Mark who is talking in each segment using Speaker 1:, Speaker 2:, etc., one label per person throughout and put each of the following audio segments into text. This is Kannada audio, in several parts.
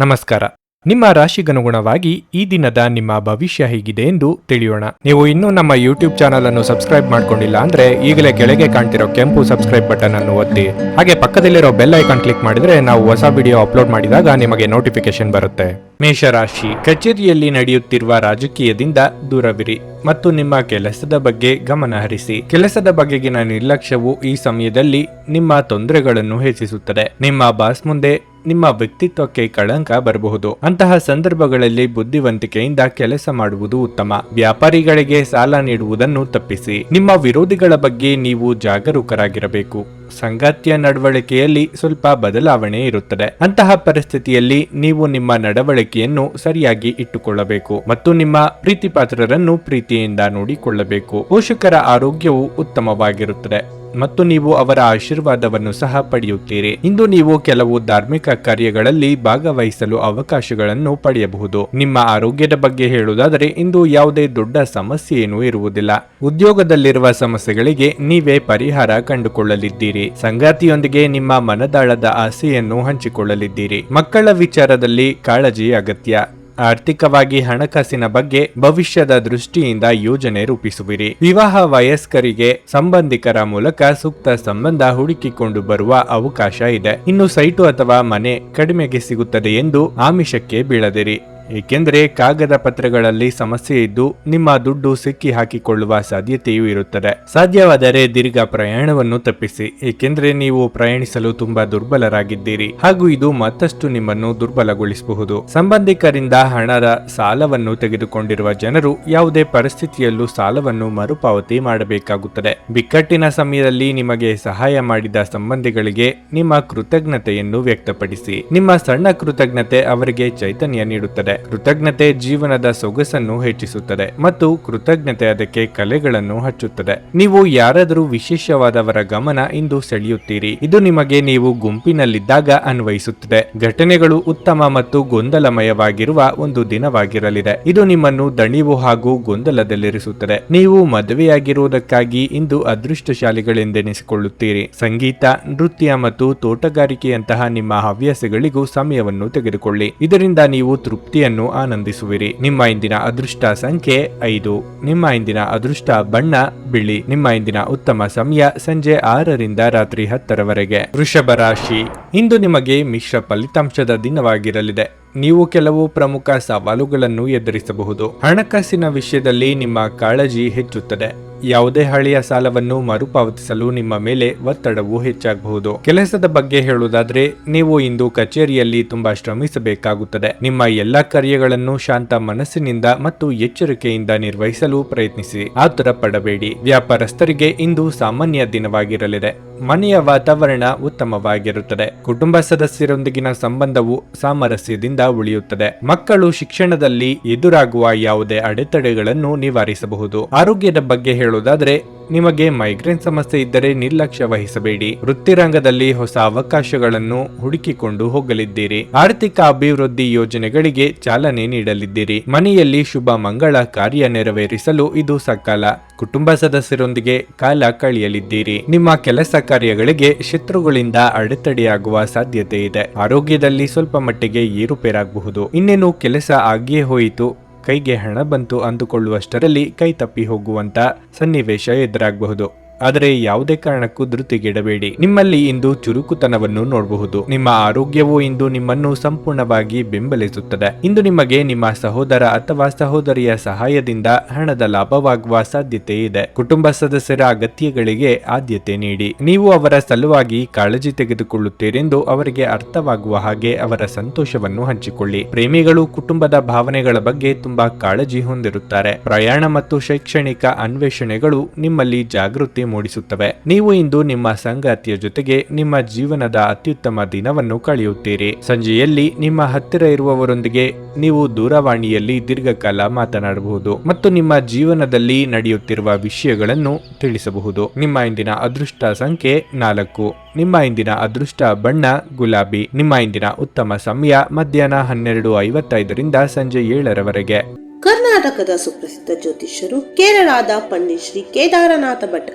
Speaker 1: ನಮಸ್ಕಾರ. ನಿಮ್ಮ ರಾಶಿಗನುಗುಣವಾಗಿ ಈ ದಿನದ ನಿಮ್ಮ ಭವಿಷ್ಯ ಹೇಗಿದೆ ಎಂದು ತಿಳಿಯೋಣ. ನೀವು ಇನ್ನೂ ನಮ್ಮ ಯೂಟ್ಯೂಬ್ ಚಾನಲ್ ಅನ್ನು ಸಬ್ಸ್ಕ್ರೈಬ್ ಮಾಡ್ಕೊಂಡಿಲ್ಲ ಅಂದ್ರೆ ಈಗಲೇ ಕೆಳಗೆ ಕಾಣ್ತಿರೋ ಕೆಂಪು ಸಬ್ಸ್ಕ್ರೈಬ್ ಬಟನ್ ಅನ್ನು ಒತ್ತಿ, ಹಾಗೆ ಪಕ್ಕದಲ್ಲಿರೋ ಬೆಲ್ ಐಕಾನ್ ಕ್ಲಿಕ್ ಮಾಡಿದ್ರೆ ನಾವು ಹೊಸ ವಿಡಿಯೋ ಅಪ್ಲೋಡ್ ಮಾಡಿದಾಗ ನಿಮಗೆ ನೋಟಿಫಿಕೇಶನ್ ಬರುತ್ತೆ. ಮೇಷರಾಶಿ, ಕಚೇರಿಯಲ್ಲಿ ನಡೆಯುತ್ತಿರುವ ರಾಜಕೀಯದಿಂದ ದೂರವಿರಿ ಮತ್ತು ನಿಮ್ಮ ಕೆಲಸದ ಬಗ್ಗೆ ಗಮನ ಹರಿಸಿ. ಕೆಲಸದ ಬಗೆಗಿನ ನಿರ್ಲಕ್ಷ್ಯವು ಈ ಸಮಯದಲ್ಲಿ ನಿಮ್ಮ ತೊಂದರೆಗಳನ್ನು ಹೆಚ್ಚಿಸುತ್ತದೆ. ನಿಮ್ಮ ಬಾಸ್ ಮುಂದೆ ನಿಮ್ಮ ವ್ಯಕ್ತಿತ್ವಕ್ಕೆ ಕಳಂಕ ಬರಬಹುದು. ಅಂತಹ ಸಂದರ್ಭಗಳಲ್ಲಿ ಬುದ್ಧಿವಂತಿಕೆಯಿಂದ ಕೆಲಸ ಮಾಡುವುದು ಉತ್ತಮ. ವ್ಯಾಪಾರಿಗಳಿಗೆ ಸಾಲ ನೀಡುವುದನ್ನು ತಪ್ಪಿಸಿ. ನಿಮ್ಮ ವಿರೋಧಿಗಳ ಬಗ್ಗೆ ನೀವು ಜಾಗರೂಕರಾಗಿರಬೇಕು. ಸಂಗಾತಿಯ ನಡವಳಿಕೆಯಲ್ಲಿ ಸ್ವಲ್ಪ ಬದಲಾವಣೆ ಇರುತ್ತದೆ. ಅಂತಹ ಪರಿಸ್ಥಿತಿಯಲ್ಲಿ ನೀವು ನಿಮ್ಮ ನಡವಳಿಕೆಯನ್ನು ಸರಿಯಾಗಿ ಇಟ್ಟುಕೊಳ್ಳಬೇಕು ಮತ್ತು ನಿಮ್ಮ ಪ್ರೀತಿಪಾತ್ರರನ್ನು ಪ್ರೀತಿಯಿಂದ ನೋಡಿಕೊಳ್ಳಬೇಕು. ಪೋಷಕರ ಆರೋಗ್ಯವು ಉತ್ತಮವಾಗಿರುತ್ತದೆ ಮತ್ತು ನೀವು ಅವರ ಆಶೀರ್ವಾದವನ್ನು ಸಹ ಪಡೆಯುತ್ತೀರಿ. ಇಂದು ನೀವು ಕೆಲವು ಧಾರ್ಮಿಕ ಕಾರ್ಯಗಳಲ್ಲಿ ಭಾಗವಹಿಸಲು ಅವಕಾಶಗಳನ್ನು ಪಡೆಯಬಹುದು. ನಿಮ್ಮ ಆರೋಗ್ಯದ ಬಗ್ಗೆ ಹೇಳುವುದಾದರೆ ಇಂದು ಯಾವುದೇ ದೊಡ್ಡ ಸಮಸ್ಯೆ ಏನೂ ಇರುವುದಿಲ್ಲ. ಉದ್ಯೋಗದಲ್ಲಿರುವ ಸಮಸ್ಯೆಗಳಿಗೆ ನೀವೇ ಪರಿಹಾರ ಕಂಡುಕೊಳ್ಳಲಿದ್ದೀರಿ. ಸಂಗಾತಿಯೊಂದಿಗೆ ನಿಮ್ಮ ಮನದಾಳದ ಆಸೆಯನ್ನು ಹಂಚಿಕೊಳ್ಳಲಿದ್ದೀರಿ. ಮಕ್ಕಳ ವಿಚಾರದಲ್ಲಿ ಕಾಳಜಿ ಅಗತ್ಯ. ಆರ್ಥಿಕವಾಗಿ ಹಣಕಾಸಿನ ಬಗ್ಗೆ ಭವಿಷ್ಯದ ದೃಷ್ಟಿಯಿಂದ ಯೋಜನೆ ರೂಪಿಸುವಿರಿ. ವಿವಾಹ ವಯಸ್ಕರಿಗೆ ಸಂಬಂಧಿಕರ ಮೂಲಕ ಸೂಕ್ತ ಸಂಬಂಧ ಹುಡುಕಿಕೊಂಡು ಬರುವ ಅವಕಾಶ ಇದೆ. ಇನ್ನು ಸೈಟು ಅಥವಾ ಮನೆ ಕಡಿಮೆಗೆ ಸಿಗುತ್ತದೆ ಎಂದು ಆಮಿಷಕ್ಕೆ ಬೀಳದಿರಿ, ಏಕೆಂದರೆ ಕಾಗದ ಪತ್ರಗಳಲ್ಲಿ ಸಮಸ್ಯೆ ಇದ್ದು ನಿಮ್ಮ ದುಡ್ಡು ಸಿಕ್ಕಿ ಹಾಕಿಕೊಳ್ಳುವ ಸಾಧ್ಯತೆಯೂ ಇರುತ್ತದೆ. ಸಾಧ್ಯವಾದರೆ ದೀರ್ಘ ಪ್ರಯಾಣವನ್ನು ತಪ್ಪಿಸಿ, ಏಕೆಂದರೆ ನೀವು ಪ್ರಯಾಣಿಸಲು ತುಂಬಾ ದುರ್ಬಲರಾಗಿದ್ದೀರಿ ಹಾಗೂ ಇದು ಮತ್ತಷ್ಟು ನಿಮ್ಮನ್ನು ದುರ್ಬಲಗೊಳಿಸಬಹುದು. ಸಂಬಂಧಿಕರಿಂದ ಹಣದ ಸಾಲವನ್ನು ತೆಗೆದುಕೊಂಡಿರುವ ಜನರು ಯಾವುದೇ ಪರಿಸ್ಥಿತಿಯಲ್ಲೂ ಸಾಲವನ್ನು ಮರುಪಾವತಿ ಮಾಡಬೇಕಾಗುತ್ತದೆ. ಬಿಕ್ಕಟ್ಟಿನ ಸಮಯದಲ್ಲಿ ನಿಮಗೆ ಸಹಾಯ ಮಾಡಿದ ಸಂಬಂಧಿಗಳಿಗೆ ನಿಮ್ಮ ಕೃತಜ್ಞತೆಯನ್ನು ವ್ಯಕ್ತಪಡಿಸಿ. ನಿಮ್ಮ ಸಣ್ಣ ಕೃತಜ್ಞತೆ ಅವರಿಗೆ ಚೈತನ್ಯ ನೀಡುತ್ತದೆ. ಕೃತಜ್ಞತೆ ಜೀವನದ ಸೊಗಸನ್ನು ಹೆಚ್ಚಿಸುತ್ತದೆ ಮತ್ತು ಕೃತಜ್ಞತೆ ಅದಕ್ಕೆ ಕಲೆಗಳನ್ನು ಹಚ್ಚುತ್ತದೆ. ನೀವು ಯಾರಾದರೂ ವಿಶೇಷವಾದವರ ಗಮನ ಇಂದು ಸೆಳೆಯುತ್ತೀರಿ. ಇದು ನಿಮಗೆ ನೀವು ಗುಂಪಿನಲ್ಲಿದ್ದಾಗ ಅನ್ವಯಿಸುತ್ತದೆ. ಘಟನೆಗಳು ಉತ್ತಮ ಮತ್ತು ಗೊಂದಲಮಯವಾಗಿರುವ ಒಂದು ದಿನವಾಗಿರಲಿದೆ. ಇದು ನಿಮ್ಮನ್ನು ದಣಿವು ಹಾಗೂ ಗೊಂದಲದಲ್ಲಿರಿಸುತ್ತದೆ. ನೀವು ಮದುವೆಯಾಗಿರುವುದಕ್ಕಾಗಿ ಇಂದು ಅದೃಷ್ಟಶಾಲಿಗಳೆಂದೆನಿಸಿಕೊಳ್ಳುತ್ತೀರಿ. ಸಂಗೀತ, ನೃತ್ಯ ಮತ್ತು ತೋಟಗಾರಿಕೆಯಂತಹ ನಿಮ್ಮ ಹವ್ಯಾಸಗಳಿಗೂ ಸಮಯವನ್ನು ತೆಗೆದುಕೊಳ್ಳಿ. ಇದರಿಂದ ನೀವು ತೃಪ್ತಿಯನ್ನು ಆನಂದಿಸುವಿರಿ. ನಿಮ್ಮ ಇಂದಿನ ಅದೃಷ್ಟ ಸಂಖ್ಯೆ 5. ನಿಮ್ಮ ಇಂದಿನ ಅದೃಷ್ಟ ಬಣ್ಣ ಬಿಳಿ. ನಿಮ್ಮ ಇಂದಿನ ಉತ್ತಮ ಸಮಯ ಸಂಜೆ 6ರಿಂದ ರಾತ್ರಿ 10ರವರೆಗೆ. ವೃಷಭ ರಾಶಿ, ಇಂದು ನಿಮಗೆ ಮಿಶ್ರ ಫಲಿತಾಂಶದ ದಿನವಾಗಿರಲಿದೆ. ನೀವು ಕೆಲವು ಪ್ರಮುಖ ಸವಾಲುಗಳನ್ನು ಎದುರಿಸಬಹುದು. ಹಣಕಾಸಿನ ವಿಷಯದಲ್ಲಿ ನಿಮ್ಮ ಕಾಳಜಿ ಹೆಚ್ಚುತ್ತದೆ. ಯಾವುದೇ ಹಳೆಯ ಸಾಲವನ್ನು ಮರುಪಾವತಿಸಲು ನಿಮ್ಮ ಮೇಲೆ ಒತ್ತಡವು ಹೆಚ್ಚಾಗಬಹುದು. ಕೆಲಸದ ಬಗ್ಗೆ ಹೇಳುವುದಾದ್ರೆ ನೀವು ಇಂದು ಕಚೇರಿಯಲ್ಲಿ ತುಂಬಾ ಶ್ರಮಿಸಬೇಕಾಗುತ್ತದೆ. ನಿಮ್ಮ ಎಲ್ಲಾ ಕಾರ್ಯಗಳನ್ನು ಶಾಂತ ಮನಸ್ಸಿನಿಂದ ಮತ್ತು ಎಚ್ಚರಿಕೆಯಿಂದ ನಿರ್ವಹಿಸಲು ಪ್ರಯತ್ನಿಸಿ. ಆತುರ ಪಡಬೇಡಿ. ವ್ಯಾಪಾರಸ್ಥರಿಗೆ ಇಂದು ಸಾಮಾನ್ಯ ದಿನವಾಗಿರಲಿದೆ. ಮನೆಯ ವಾತಾವರಣ ಉತ್ತಮವಾಗಿರುತ್ತದೆ. ಕುಟುಂಬ ಸದಸ್ಯರೊಂದಿಗಿನ ಸಂಬಂಧವು ಸಾಮರಸ್ಯದಿಂದ ಉಳಿಯುತ್ತದೆ. ಮಕ್ಕಳು ಶಿಕ್ಷಣದಲ್ಲಿ ಎದುರಾಗುವ ಯಾವುದೇ ಅಡೆತಡೆಗಳನ್ನು ನಿವಾರಿಸಬಹುದು. ಆರೋಗ್ಯದ ಬಗ್ಗೆ ಹೇಳುವುದಾದ್ರೆ ನಿಮಗೆ ಮೈಗ್ರೇನ್ ಸಮಸ್ಯೆ ಇದ್ದರೆ ನಿರ್ಲಕ್ಷ್ಯ ವಹಿಸಬೇಡಿ. ವೃತ್ತಿರಂಗದಲ್ಲಿ ಹೊಸ ಅವಕಾಶಗಳನ್ನು ಹುಡುಕಿಕೊಂಡು ಹೋಗಲಿದ್ದೀರಿ. ಆರ್ಥಿಕ ಅಭಿವೃದ್ಧಿ ಯೋಜನೆಗಳಿಗೆ ಚಾಲನೆ ನೀಡಲಿದ್ದೀರಿ. ಮನೆಯಲ್ಲಿ ಶುಭ ಮಂಗಳ ಕಾರ್ಯ ನೆರವೇರಿಸಲು ಇದು ಸಕಾಲ. ಕುಟುಂಬ ಸದಸ್ಯರೊಂದಿಗೆ ಕಾಲ ಕಳೆಯಲಿದ್ದೀರಿ. ನಿಮ್ಮ ಕೆಲಸ ಕಾರ್ಯಗಳಿಗೆ ಶತ್ರುಗಳಿಂದ ಅಡೆತಡೆಯಾಗುವ ಸಾಧ್ಯತೆ ಇದೆ. ಆರೋಗ್ಯದಲ್ಲಿ ಸ್ವಲ್ಪ ಮಟ್ಟಿಗೆ ಏರುಪೇರಾಗಬಹುದು. ಇನ್ನೇನು ಕೆಲಸ ಆಗಿಯೇ ಹೋಯಿತು, ಕೈಗೆ ಹಣ ಬಂತು ಅಂದುಕೊಳ್ಳುವಷ್ಟರಲ್ಲಿ ಕೈ ತಪ್ಪಿ ಹೋಗುವಂತ ಸನ್ನಿವೇಶ ಎದುರಾಗಬಹುದು. ಆದರೆ ಯಾವುದೇ ಕಾರಣಕ್ಕೂ ಧೃತಿಗೆಡಬೇಡಿ. ನಿಮ್ಮಲ್ಲಿ ಇಂದು ಚುರುಕುತನವನ್ನು ನೋಡಬಹುದು. ನಿಮ್ಮ ಆರೋಗ್ಯವು ಇಂದು ನಿಮ್ಮನ್ನು ಸಂಪೂರ್ಣವಾಗಿ ಬೆಂಬಲಿಸುತ್ತದೆ. ಇಂದು ನಿಮಗೆ ನಿಮ್ಮ ಸಹೋದರ ಅಥವಾ ಸಹೋದರಿಯ ಸಹಾಯದಿಂದ ಹಣದ ಲಾಭವಾಗುವ ಸಾಧ್ಯತೆ ಇದೆ. ಕುಟುಂಬ ಸದಸ್ಯರ ಅಗತ್ಯಗಳಿಗೆ ಆದ್ಯತೆ ನೀಡಿ. ನೀವು ಅವರ ಸಲುವಾಗಿ ಕಾಳಜಿ ತೆಗೆದುಕೊಳ್ಳುತ್ತೀರೆಂದು ಅವರಿಗೆ ಅರ್ಥವಾಗುವ ಹಾಗೆ ಅವರ ಸಂತೋಷವನ್ನು ಹಂಚಿಕೊಳ್ಳಿ. ಪ್ರೇಮಿಗಳು ಕುಟುಂಬದ ಭಾವನೆಗಳ ಬಗ್ಗೆ ತುಂಬಾ ಕಾಳಜಿ ಹೊಂದಿರುತ್ತಾರೆ. ಪ್ರಯಾಣ ಮತ್ತು ಶೈಕ್ಷಣಿಕ ಅನ್ವೇಷಣೆಗಳು ನಿಮ್ಮಲ್ಲಿ ಜಾಗೃತಿ ಮೂಡಿಸುತ್ತವೆ. ನೀವು ಇಂದು ನಿಮ್ಮ ಸಂಗಾತಿಯ ಜೊತೆಗೆ ನಿಮ್ಮ ಜೀವನದ ಅತ್ಯುತ್ತಮ ದಿನವನ್ನು ಕಳೆಯುತ್ತೀರಿ. ಸಂಜೆಯಲ್ಲಿ ನಿಮ್ಮ ಹತ್ತಿರ ಇರುವವರೊಂದಿಗೆ ನೀವು ದೂರವಾಣಿಯಲ್ಲಿ ದೀರ್ಘಕಾಲ ಮಾತನಾಡಬಹುದು ಮತ್ತು ನಿಮ್ಮ ಜೀವನದಲ್ಲಿ ನಡೆಯುತ್ತಿರುವ ವಿಷಯಗಳನ್ನು ತಿಳಿಸಬಹುದು. ನಿಮ್ಮ ಇಂದಿನ ಅದೃಷ್ಟ ಸಂಖ್ಯೆ 4. ನಿಮ್ಮ ಇಂದಿನ ಅದೃಷ್ಟ ಬಣ್ಣ ಗುಲಾಬಿ. ನಿಮ್ಮ ಇಂದಿನ ಉತ್ತಮ ಸಮಯ ಮಧ್ಯಾಹ್ನ 12:55ರಿಂದ ಸಂಜೆ 7ರವರೆಗೆ.
Speaker 2: ಕರ್ನಾಟಕದ ಸುಪ್ರಸಿದ್ಧ ಜ್ಯೋತಿಷ್ಯರು ಕೇರಳದ ಪಂಡಿತ್ ಶ್ರೀ ಕೇದಾರನಾಥ ಭಟ್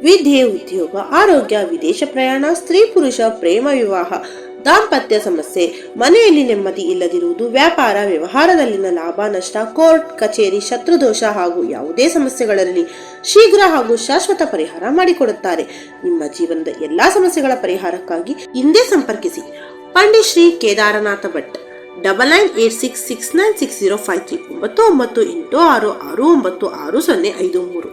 Speaker 2: ವಿದ್ಯೆ, ಉದ್ಯೋಗ, ಆರೋಗ್ಯ, ವಿದೇಶ ಪ್ರಯಾಣ, ಸ್ತ್ರೀ ಪುರುಷ ಪ್ರೇಮ ವಿವಾಹ, ದಾಂಪತ್ಯ ಸಮಸ್ಯೆ, ಮನೆಯಲ್ಲಿ ನೆಮ್ಮದಿ ಇಲ್ಲದಿರುವುದು, ವ್ಯಾಪಾರ ವ್ಯವಹಾರದಲ್ಲಿನ ಲಾಭ ನಷ್ಟ, ಕೋರ್ಟ್ ಕಚೇರಿ, ಶತ್ರುದೋಷ ಹಾಗೂ ಯಾವುದೇ ಸಮಸ್ಯೆಗಳಲ್ಲಿ ಶೀಘ್ರ ಹಾಗೂ ಶಾಶ್ವತ ಪರಿಹಾರ ಮಾಡಿಕೊಡುತ್ತಾರೆ. ನಿಮ್ಮ ಜೀವನದ ಎಲ್ಲಾ ಸಮಸ್ಯೆಗಳ ಪರಿಹಾರಕ್ಕಾಗಿ ಹಿಂದೆ ಸಂಪರ್ಕಿಸಿ ಪಂಡಿತ್ ಶ್ರೀ ಕೇದಾರನಾಥ ಭಟ್ 9986696053 9986669053.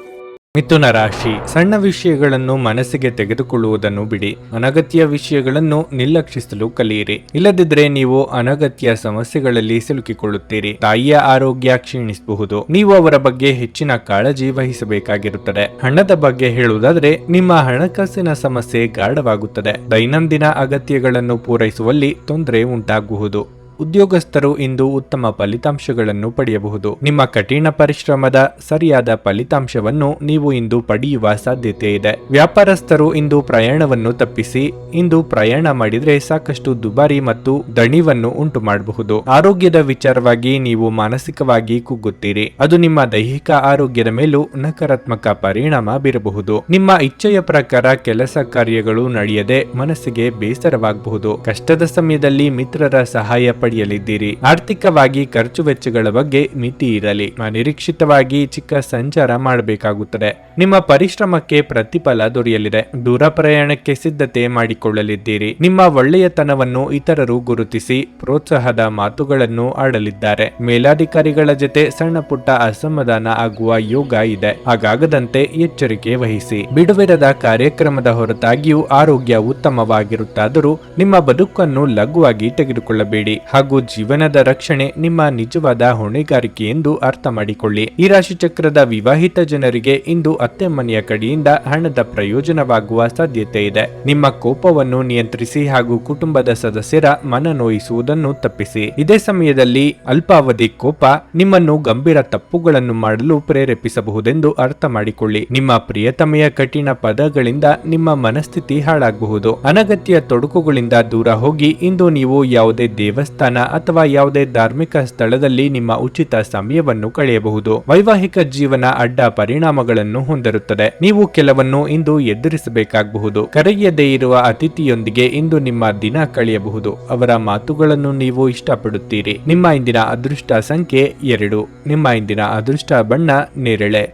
Speaker 1: ಮಿಥುನ ರಾಶಿ. ಸಣ್ಣ ವಿಷಯಗಳನ್ನು ಮನಸ್ಸಿಗೆ ತೆಗೆದುಕೊಳ್ಳುವುದನ್ನು ಬಿಡಿ. ಅನಗತ್ಯ ವಿಷಯಗಳನ್ನು ನಿರ್ಲಕ್ಷಿಸಲು ಕಲಿಯಿರಿ. ಇಲ್ಲದಿದ್ದರೆ ನೀವು ಅನಗತ್ಯ ಸಮಸ್ಯೆಗಳಲ್ಲಿ ಸಿಲುಕಿಕೊಳ್ಳುತ್ತೀರಿ. ತಾಯಿಯ ಆರೋಗ್ಯ ಕ್ಷೀಣಿಸಬಹುದು. ನೀವು ಅವರ ಬಗ್ಗೆ ಹೆಚ್ಚಿನ ಕಾಳಜಿ ವಹಿಸಬೇಕಾಗಿರುತ್ತದೆ. ಹಣದ ಬಗ್ಗೆ ಹೇಳುವುದಾದರೆ ನಿಮ್ಮ ಹಣಕಾಸಿನ ಸಮಸ್ಯೆ ಗಾಢವಾಗುತ್ತದೆ. ದೈನಂದಿನ ಅಗತ್ಯಗಳನ್ನು ಪೂರೈಸುವಲ್ಲಿ ತೊಂದರೆ ಉಂಟಾಗಬಹುದು. ಉದ್ಯೋಗಸ್ಥರು ಇಂದು ಉತ್ತಮ ಫಲಿತಾಂಶಗಳನ್ನು ಪಡೆಯಬಹುದು. ನಿಮ್ಮ ಕಠಿಣ ಪರಿಶ್ರಮದ ಸರಿಯಾದ ಫಲಿತಾಂಶವನ್ನು ನೀವು ಇಂದು ಪಡೆಯುವ ಸಾಧ್ಯತೆ ಇದೆ. ವ್ಯಾಪಾರಸ್ಥರು ಇಂದು ಪ್ರಯಾಣವನ್ನು ತಪ್ಪಿಸಿ. ಇಂದು ಪ್ರಯಾಣ ಮಾಡಿದ್ರೆ ಸಾಕಷ್ಟು ದುಬಾರಿ ಮತ್ತು ದಣಿವನ್ನು ಉಂಟು ಮಾಡಬಹುದು. ಆರೋಗ್ಯದ ವಿಚಾರವಾಗಿ ನೀವು ಮಾನಸಿಕವಾಗಿ ಕುಗ್ಗುತ್ತೀರಿ. ಅದು ನಿಮ್ಮ ದೈಹಿಕ ಆರೋಗ್ಯದ ಮೇಲೂ ನಕಾರಾತ್ಮಕ ಪರಿಣಾಮ ಬೀರಬಹುದು. ನಿಮ್ಮ ಇಚ್ಛೆಯ ಪ್ರಕಾರ ಕೆಲಸ ಕಾರ್ಯಗಳು ನಡೆಯದೆ ಮನಸ್ಸಿಗೆ ಬೇಸರವಾಗಬಹುದು. ಕಷ್ಟದ ಸಮಯದಲ್ಲಿ ಮಿತ್ರರ ಸಹಾಯ ಪಡೆಯಲಿದ್ದೀರಿ. ಆರ್ಥಿಕವಾಗಿ ಖರ್ಚು ವೆಚ್ಚಗಳ ಬಗ್ಗೆ ಮಿತಿ ಇರಲಿ. ಅನಿರೀಕ್ಷಿತವಾಗಿ ಚಿಕ್ಕ ಸಂಚಾರ ಮಾಡಬೇಕಾಗುತ್ತದೆ. ನಿಮ್ಮ ಪರಿಶ್ರಮಕ್ಕೆ ಪ್ರತಿಫಲ ದೊರೆಯಲಿದೆ. ದೂರ ಪ್ರಯಾಣಕ್ಕೆ ಸಿದ್ಧತೆ ಮಾಡಿಕೊಳ್ಳಲಿದ್ದೀರಿ. ನಿಮ್ಮ ಒಳ್ಳೆಯತನವನ್ನು ಇತರರು ಗುರುತಿಸಿ ಪ್ರೋತ್ಸಾಹದ ಮಾತುಗಳನ್ನು ಆಡಲಿದ್ದಾರೆ. ಮೇಲಾಧಿಕಾರಿಗಳ ಜೊತೆ ಸಣ್ಣ ಪುಟ್ಟ ಅಸಮಾಧಾನ ಆಗುವ ಯೋಗ ಇದೆ. ಹಾಗಾಗದಂತೆ ಎಚ್ಚರಿಕೆ ವಹಿಸಿ. ಬಿಡುವಿರದ ಕಾರ್ಯಕ್ರಮದ ಹೊರತಾಗಿಯೂ ಆರೋಗ್ಯ ಉತ್ತಮವಾಗಿರುತ್ತಾದರೂ ನಿಮ್ಮ ಬದುಕನ್ನು ಲಘುವಾಗಿ ತೆಗೆದುಕೊಳ್ಳಬೇಡಿ. ಹಾಗೂ ಜೀವನದ ರಕ್ಷಣೆ ನಿಮ್ಮ ನಿಜವಾದ ಹೊಣೆಗಾರಿಕೆ ಎಂದು ಅರ್ಥ ಮಾಡಿಕೊಳ್ಳಿ. ಈ ರಾಶಿ ಚಕ್ರದ ವಿವಾಹಿತ ಜನರಿಗೆ ಇಂದು ಅತ್ತೆ ಮನೆಯ ಕಡೆಯಿಂದ ಹಣದ ಪ್ರಯೋಜನವಾಗುವ ಸಾಧ್ಯತೆ ಇದೆ. ನಿಮ್ಮ ಕೋಪವನ್ನು ನಿಯಂತ್ರಿಸಿ ಹಾಗೂ ಕುಟುಂಬದ ಸದಸ್ಯರ ಮನ ನೋಯಿಸುವುದನ್ನು ತಪ್ಪಿಸಿ. ಇದೇ ಸಮಯದಲ್ಲಿ ಅಲ್ಪಾವಧಿ ಕೋಪ ನಿಮ್ಮನ್ನು ಗಂಭೀರ ತಪ್ಪುಗಳನ್ನು ಮಾಡಲು ಪ್ರೇರೇಪಿಸಬಹುದೆಂದು ಅರ್ಥ ಮಾಡಿಕೊಳ್ಳಿ. ನಿಮ್ಮ ಪ್ರಿಯತಮೆಯ ಕಠಿಣ ಪದಗಳಿಂದ ನಿಮ್ಮ ಮನಸ್ಥಿತಿ ಹಾಳಾಗಬಹುದು. ಅನಗತ್ಯ ತೊಡಕುಗಳಿಂದ ದೂರ ಹೋಗಿ. ಇಂದು ನೀವು ಯಾವುದೇ ದೇವಸ್ಥಾನ ಅಥವಾ ಯಾವುದೇ ಧಾರ್ಮಿಕ ಸ್ಥಳದಲ್ಲಿ ನಿಮ್ಮ ಉಚಿತ ಸಮಯವನ್ನು ಕಳೆಯಬಹುದು. ವೈವಾಹಿಕ ಜೀವನ ಅಡ್ಡ ಪರಿಣಾಮಗಳನ್ನು ಹೊಂದಿರುತ್ತದೆ. ನೀವು ಕೆಲವನ್ನು ಇಂದು ಎದುರಿಸಬೇಕಾಗಬಹುದು. ಕರೆಯದೇ ಇರುವ ಅತಿಥಿಯೊಂದಿಗೆ ಇಂದು ನಿಮ್ಮ ದಿನ ಕಳೆಯಬಹುದು. ಅವರ ಮಾತುಗಳನ್ನು ನೀವು ಇಷ್ಟಪಡುತ್ತೀರಿ. ನಿಮ್ಮ ಇಂದಿನ ಅದೃಷ್ಟ ಸಂಖ್ಯೆ 2. ನಿಮ್ಮ ಇಂದಿನ ಅದೃಷ್ಟ ಬಣ್ಣ ನೇರಳೆ.